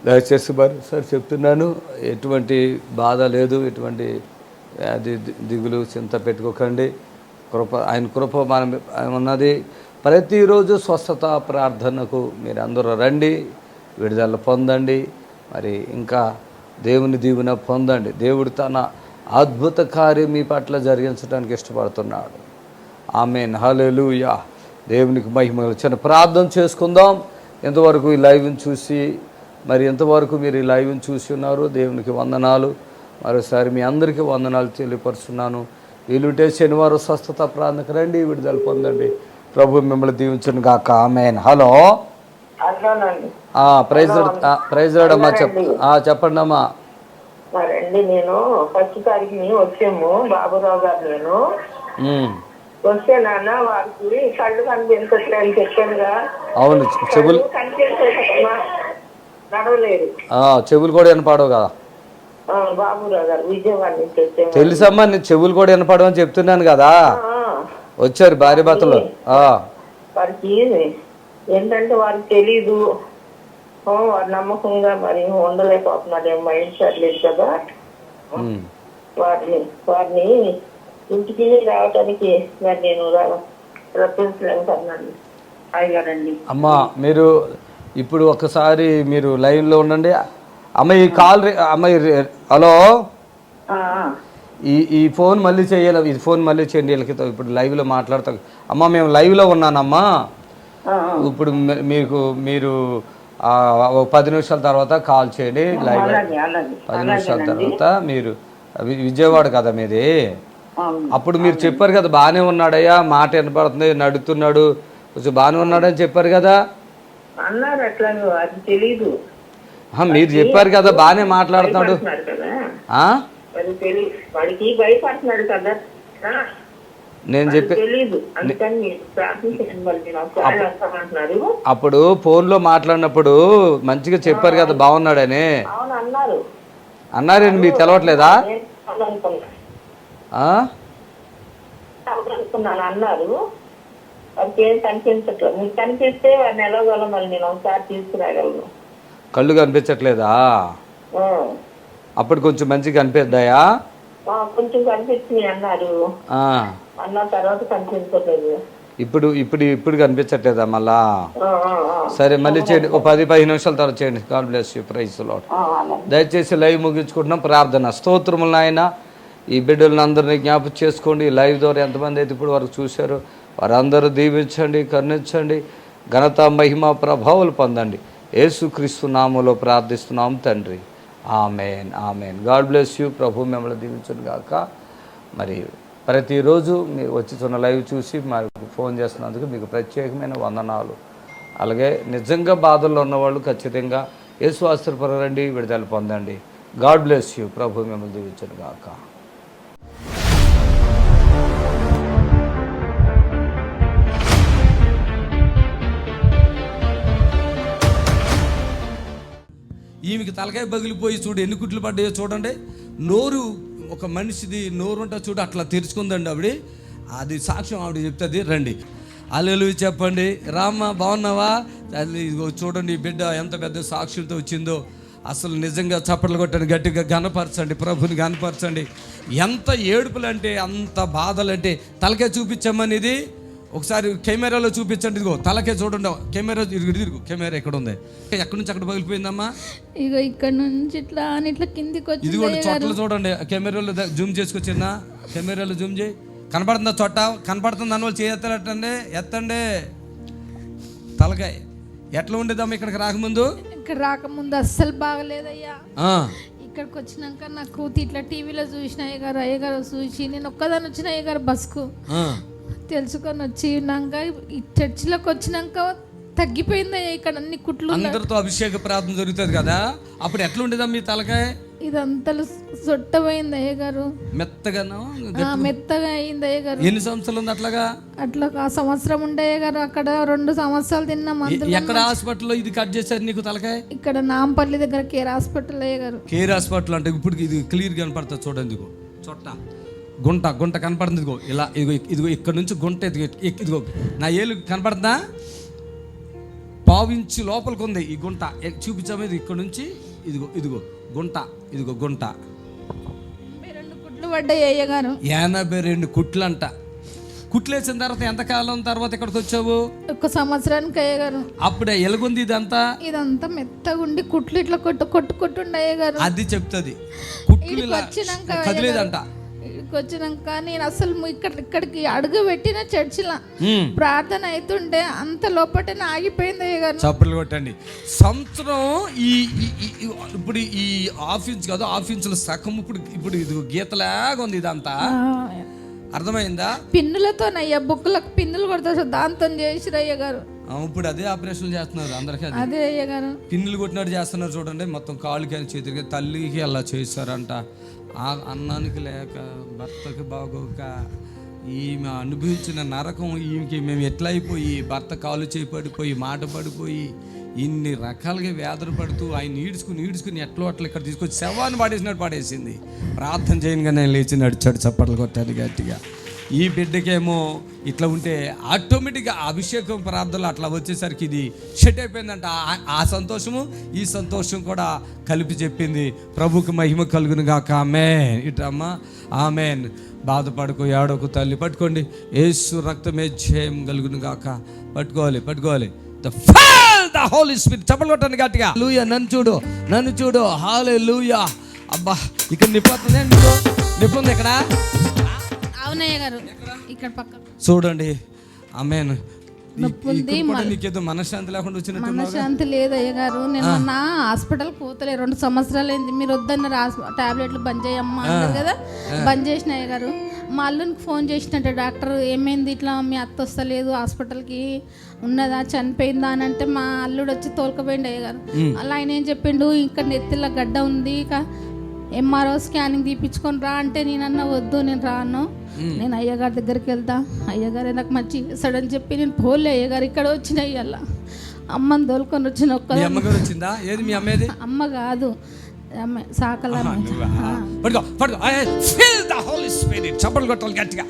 దయచేసి మరోసారి చెప్తున్నాను, ఎటువంటి బాధ లేదు, ఎటువంటి అది దిగులు చింత పెట్టుకోకండి. ఆయన కృప మనం ఉన్నది. ప్రతిరోజు స్వస్థత ప్రార్థనకు మీరు అందరూ రండి, విడుదల పొందండి. మరి ఇంకా దేవుని దీవెన పొందండి. దేవుడు తన అద్భుత కార్యం మీ పట్ల జరిగించడానికి ఇష్టపడుతున్నాడు. ఆమేన్, హల్లెలూయా. దేవునికి మహిమ. చిన్న ప్రార్థన చేసుకుందాం. ఎంతవరకు ఈ లైవ్ని చూసి ఎంతవరకు మీరు ఈ లైవ్ని చూసి ఉన్నారు, దేవునికి వందనాలు. మరోసారి మీ అందరికీ వందనాలు తెలియపరుస్తున్నాను. వీలుంటే శనివారం స్వస్థత ప్రార్థనకు రండి, విడుదల పొందండి. ప్రభు మిమ్మల్ని దీవించును గాక. ఆమేన్. హలో, ప్రైజ్ అమ్మా. చెప్పండి అమ్మా. రండి, నేను 1st తారీఖుని వచ్చాము, బాబురావు గారు. నేను వస్తే నాన్న వారికి కళ్ళు కనిపించట్లేదు చెప్పానుగా. అవును, చెవులు నడవలేదు. చెవులు కూడా వినపడవు కదా. బాబురావు గారు విజయవాడ నుంచి వచ్చాము. తెలుసమ్మా, నేను చెవులు కూడా వినపడవని చెప్తున్నాను కదా. వచ్చారు భార్య భర్తలు. వారికి ఏంటంటే వారికి తెలీదు, వారి నమ్మకంగా మరి ఉండలేకపోతున్నారు, మైండ్ సెట్ లేదు కదా. వారిని ఇంటికి రావటానికి మరి నేను రప్పించలేకపోతున్నాను అయ్యారండి. అమ్మా మీరు ఇప్పుడు ఒకసారి మీరు లైన్లో ఉండండి. అమ్మ ఈ కాల్ హలో, ఈ ఫోన్ మళ్ళీ చేయాలి, ఈ ఫోన్ మళ్ళీ చేయండి వీళ్ళకి. ఇప్పుడు లైవ్లో మాట్లాడతాం. అమ్మ మేము లైవ్లో ఉన్నానమ్మా. ఇప్పుడు మీరు 10 నిమిషాల తర్వాత కాల్ చేయండి. లైవ్ 10 నిమిషాల తర్వాత మీరు విజయవాడ కదా మీది. అప్పుడు మీరు చెప్పారు కదా బాగానే ఉన్నాడయ్యా, మాట వినపడుతుంది, నడుతున్నాడు, కొంచెం బాగానే ఉన్నాడని చెప్పారు కదా. అన్నారు అట్లా, అది తెలీదు. మీరు చెప్పారు కదా బాగానే మాట్లాడుతున్నాడు. వాడికి భయపడుతున్నాడు కదా, నేను చెప్పి తెలీదు. అందుకని అప్పుడు ఫోన్లో మాట్లాడినప్పుడు మంచిగా చెప్పారు కదా బాగున్నాడని. అన్నారండి, మీకు తెలవట్లేదా? అన్నారు. వాడికి ఏం కనిపించట్లేదు. మీకు కనిపిస్తే వాడిని ఎలాగోలా మళ్ళీ నేను ఒకసారి తీసుకురాగలను. కళ్ళు కనిపించట్లేదా? అప్పుడు కొంచెం మంచిగా కనిపిద్దాయా? కొంచెం కనిపించింది అన్నారు. అన్న తర్వాత కనిపించట్లేదు. ఇప్పుడు కనిపించట్లేదా మళ్ళా? సరే మళ్ళీ చేయండి, 10-15 నిమిషాల తర్వాత చేయండి. God bless you. Praise the Lord. దయచేసి లైవ్ ముగించుకుంటున్నాం. ప్రార్థన. స్తోత్రములు నాయన, ఈ బిడ్డలను అందరినీ జ్ఞాపకం చేసుకోండి. లైవ్ ద్వారా ఎంతమంది అయితే ఇప్పుడు వరకు చూశారో వారందరూ దీవించండి, కరుణించండి, ఘనత మహిమ ప్రభావాలు పొందండి. యేసుక్రీస్తు నామములో ప్రార్థిస్తున్నాం తండ్రి. Amen, amen. God bless you. ప్రభు మిమ్మల్ని దీవించును గాక. మరి ప్రతిరోజు మీరు వచ్చి లైవ్ చూసి మాకు ఫోన్ చేస్తున్నందుకు మీకు ప్రత్యేకమైన వందనాలు. అలాగే నిజంగా బాధల్లో ఉన్నవాళ్ళు ఖచ్చితంగా యేసు ఆశీర్వాదం రండి, విడుదల పొందండి. God bless you. ప్రభు మిమ్మల్ని దీవించును గాక. ఈమెకి తలకాయ పగిలిపోయి చూడు ఎన్ని కుట్లు పడ్డాయో చూడండి. నోరు, ఒక మనిషిది నోరు ఉంటా చూడు, అట్లా తెరుచుకుందండి ఆవిడ. అది సాక్ష్యం ఆవిడ చెప్తుంది. రండి, హల్లెలూయా చెప్పండి. రామ్మ బాగున్నావా? చూడండి ఈ బిడ్డ ఎంత పెద్ద సాక్షులతో వచ్చిందో. అసలు నిజంగా చప్పట్లు కొట్టండి, గట్టిగా గనపరచండి, ప్రభుని గనపరచండి. ఎంత ఏడుపులంటే, అంత బాధలంటే. తలకాయ చూపించమ్మని ఇది ఒకసారి కెమెరాలో చూపించండి. ఇదిగో తలకే చూడండి, కెమెరా తిరుగు. కెమెరా ఎక్కడ ఉంది? ఎక్కడి నుంచి అక్కడ పగిలిపోయిందమ్మా? ఇగో ఇక్కడ నుంచి ఇట్లా కిందికి వచ్చి. ఇది కూడా చోట్ల చూడండి, కెమెరాలో జూమ్ చేసుకొచ్చిందా? కెమెరాలో జూమ్ చేయి. కనపడుతుందా? చోట కనపడుతుంది అన్న వాళ్ళు చేయెత్తారటండి, ఎత్తండి. తలకాయ ఎట్లా ఉండేదమ్మా ఇక్కడికి రాకముందు? ఇక్కడ రాకముందు అస్సలు బాగలేదయ్యా. ఇక్కడికి వచ్చినాక నాకు ఇట్లా టీవీలో చూసిన అయ్యగారు చూసి నేను ఒక్కదాని వచ్చిన అయ్యగారు బస్కు తెలుసుకొని వచ్చినాక ఈ చర్చిలోకి వచ్చినాక తగ్గిపోయింది. ఇక్కడ అన్ని కుట్లు, అందరితో అభిషేక ప్రార్థన జరుగుతుంది కదా, అప్పుడు ఎట్లా ఉండేదమ్మా మీ తలకాయ? ఇదంతా సొట్టపోయింది అయ్యగారు, మెత్తగా అయింది అయ్యగారు. ఎన్ని సంవత్సరాలు ఉంది అట్లాగా? అట్లా 1 సంవత్సరం ఉండే అయ్యగారు. అక్కడ 2 సంవత్సరాలు తిన్నాం. ఎక్కడ హాస్పిటల్లో ఇది కట్ చేశారు నీకు తలకాయ? ఇక్కడ నాంపల్లి దగ్గర కేర్ హాస్పిటల్ అయ్యగారు. కేర్ హాస్పిటల్ అంటే ఇప్పుడు ఇది క్లియర్ కనపడుతుంది చూడండి. ఇదిగో చొట్ట గుంట కనపడుతుంది. ఇదిగో ఇలా, ఇదిగో ఇక్కడ నుంచి గుంట, ఇదిగో నా ఏలు కనపడుతుందా? 1.5 ఇంచు లోపలికి ఉంది ఈ గుంట. చూపించాము. ఇక్కడ నుంచి ఇదిగో గుంట, ఇదిగో గుంట. 82 కుట్లు పడ్డాయి అయ్యగారు. 82 కుట్లు అంట. కుట్లు వేసిన తర్వాత ఎంతకాలం తర్వాత ఇక్కడికి వచ్చావు? 1 సంవత్సరానికి అయ్యగారు. అప్పుడే ఎలాగుంది ఇదంతా మెత్తగా ఉండి కుట్లు ఇట్లా కొట్టుండే అయ్యగారు. అది చెప్తుంది. కుట్లు ఇలా కదిలేదంట. వచ్చినాక నేను అసలు ఇక్కడికి అడుగు పెట్టిన చర్చిలో ప్రార్థన అవుతుంటే అంత లోపటనే ఆగిపోయింది అయ్యగారు. చప్పట్లు కొట్టండి. సంవత్సరం ఇప్పుడు ఈ ఆఫీస్ కాదు, ఆఫీసులో సగం ఇప్పుడు ఇది గీతలాగా ఉంది ఇదంతా. అర్థమైందా? పిన్నులతోనయ్యా, బుక్కులకు పిన్నులు కొడతారు, దాంతో చేసిరు అయ్యగారు. ఇప్పుడు అదే ఆపరేషన్ చేస్తున్నారు అందరికీ. అదే అయ్యగారు పిన్నులు కొట్టినట్టు చేస్తున్నారు చూడండి. మొత్తం కాళ్ళకి చేతికి, తల్లికి అలా చేస్తారంట. అన్నానికి లేక, భర్తకి బాగోక, ఈమె అనుభవించిన నరకం ఈమెకి మేము ఎట్లా అయిపోయి, భర్త కాలు చేయి పడిపోయి, మాట పడిపోయి, ఇన్ని రకాలుగా వేదన పడుతూ ఆయన ఈడ్చుకుని ఎట్లో అట్లా ఇక్కడ తీసుకొచ్చి శవాన్ని పడేసినట్టు పడేసింది. ప్రార్థన చేయగానే లేచి నడిచాడు, చప్పట్లు కొట్టాడు గట్టిగా. ఈ బిడ్డకేమో ఇట్లా ఉంటే ఆటోమేటిక్గా అభిషేకం ప్రార్థనలు అట్లా వచ్చేసరికి ఇది సెట్ అయిపోయిందంట. ఆ సంతోషము ఈ సంతోషం కూడా కలిపి చెప్పింది. ప్రభుకి మహిమ కలుగును గాక. ఆమేన్. ఇటమ్మా ఆమేన్. బాధపడకు, ఏడకు తల్లి. పట్టుకోండి. యేసు రక్తమే జయం కలుగును గాక. పట్టుకోవాలి. The Holy Spirit. చప్పలు కొట్టండి గట్టిగా. హల్లెలూయా. నన్ను చూడు. హల్లెలూయా. అబ్బా, ఇక్కడ నిప్పుతుంది. నిప్పుంది ఇక్కడ. అవునయ్య గారు, ఇక్కడ పక్క చూడండి. ఆమేన్. నొప్పుంది. నీకేదో మనశ్శాంతి లేకుండా వచ్చినట్టు. మనశ్శాంతి లేదు అయ్య గారు. నేను నా హాస్పిటల్ పోతలే 2 సంవత్సరాలు అయింది. మీరు వద్దన్నారు టాబ్లెట్లు బంద్ చేయమ్మా అన్నారు కదా, బంద్ చేసిన అయ్య గారు. మా అల్లునికి ఫోన్ చేసినట్టే డాక్టర్, ఏమైంది ఇట్లా మీ అత్త వస్తలేదు హాస్పిటల్కి, ఉన్నదా చనిపోయిందా అని అంటే మా అల్లుడు వచ్చి తోలుకపోయింది అయ్య గారు. అలా ఆయన ఏం చెప్పిండు, ఇక్కడ నెత్తిలో గడ్డ ఉంది, ఇక ఎంఆర్ఓ స్కానింగ్ తీపించుకొని రా అంటే నేనన్నా వద్దు, నేను రాను, నేను అయ్యగారి దగ్గరికి వెళ్తా, అయ్యగారే నాకు మంచి ఇస్తాడని చెప్పి నేను పోలే. అయ్యగారు ఇక్కడ వచ్చిన అయ్యల్లా అమ్మని తోలుకొని వచ్చిన ఒక్క వచ్చిందా? ఏది మీ అమ్మేది? అమ్మ కాదు, సాకల. చప్పలు కొట్టాలి గట్టిగా.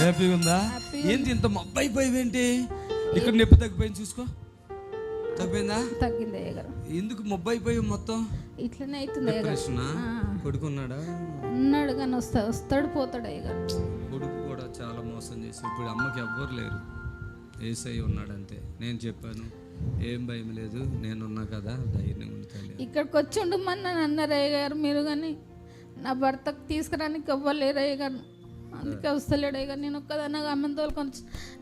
హ్యాపీగా ఉందా? ఏంటి ఇంత మొబ్బైపోయేవేంటి? ఇక్కడ నొప్పి తగ్గిపోయింది చూసుకో. తగ్గిపోయిందా? తగ్గింది అయ్యగారు. ఎందుకు మొబ్బైపోయి మొత్తం ఇట్లనే అవుతుంది. కొడుకున్నాడా? ఉన్నాడు కానీ వస్తాడు పోతాడు అయ్యగారు. కొడుకు కూడా చాలా మోసం చేసి ఇప్పుడు అమ్మకి ఎవ్వరు లేరు, ఏసై ఉన్నాడంతే. నేను చెప్పాను ఏం భయం లేదు, నేనున్నా కదా, ధైర్యం ఉంటాను. ఇక్కడికి వచ్చి ఉండమని నన్ను అన్నారు అయ్యగారు మీరు, కానీ నా భర్తకు తీసుకురానికి ఎవ్వలేరు అయ్యగారు, అందుకే వస్తలేడు అయ్యగారు. నేను ఒక్కదాన్ని అమ్మని తోలుకొని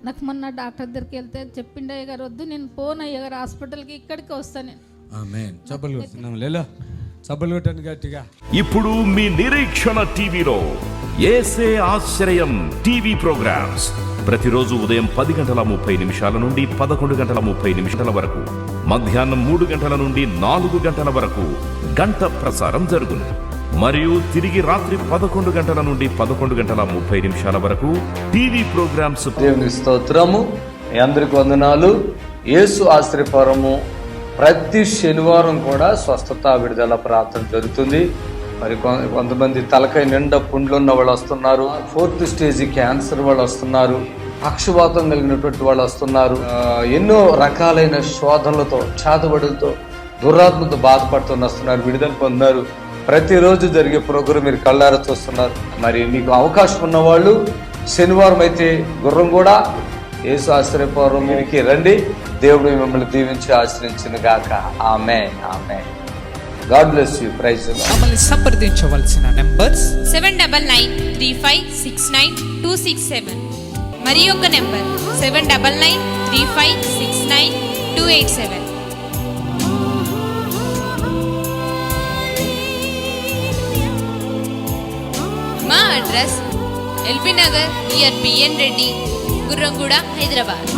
నాకు మొన్న డాక్టర్ దగ్గరికి వెళ్తే చెప్పిండు అయ్యగారు, వద్దు నేను పోను అయ్యగారు హాస్పిటల్కి, ఇక్కడికి వస్తాను నేను. ఆమేన్. చప్పలు కొడుతున్నాం. లేలో చప్పలు కొట్టండి గట్టిగా. ఇప్పుడు మీ నిరీక్షణ టీవీలో యేసే ఆశ్రయం టీవీ ప్రోగ్రామ్స్ ప్రతిరోజు ఉదయం 10:30 నుండి 11:30 వరకు, మధ్యాహ్నం 3 గంటల నుండి 4 గంటల వరకు గంట ప్రసారం జరుగును. మరియు తిరిగి రాత్రి 11 గంటల నుండి 11:30 వరకు టీవీ ప్రోగ్రామ్స్. దేవుని స్తోత్రము. మీ అందరికి వందనాలు. యేసు ఆశ్రయపురము ప్రతి శనివారం కూడా స్వస్థత విడుదల ప్రార్థన జరుగుతుంది. మరి కొంతమంది తలకాయ నిండా పుండ్లు ఉన్న వాళ్ళు వస్తున్నారు, 4th స్టేజ్ క్యాన్సర్ వాళ్ళు వస్తున్నారు, పక్షవాతం కలిగినటువంటి వాళ్ళు వస్తున్నారు, ఎన్నో రకాలైన శోధనలతో చేతబడులతో దురాత్మతో బాధపడుతూ వస్తున్నారు, విడుదల పొందుతున్నారు. ప్రతిరోజు జరిగే ప్రోగ్రాం మీరు కళ్ళారా చూస్తున్నారు. మరి మీకు అవకాశం ఉన్నవాళ్ళు శనివారం అయితే గుర్రం కూడా యేసు ఆశ్రయపురంకి రండి. దేవుడు మిమ్మల్ని దీవించి ఆశ్రయించును గాక. Amen. Amen. God bless you. Praise the Lord. మమ్మల్ని సంప్రదించవలసిన నంబర్స్ 7993569267 మరి ఒక నంబర్ 7993569287. మా అడ్రస్ ఎల్బీ నగర్ నియర్ బిఎన్ రెడ్డి, గుర్రంగూడ, హైదరాబాద్.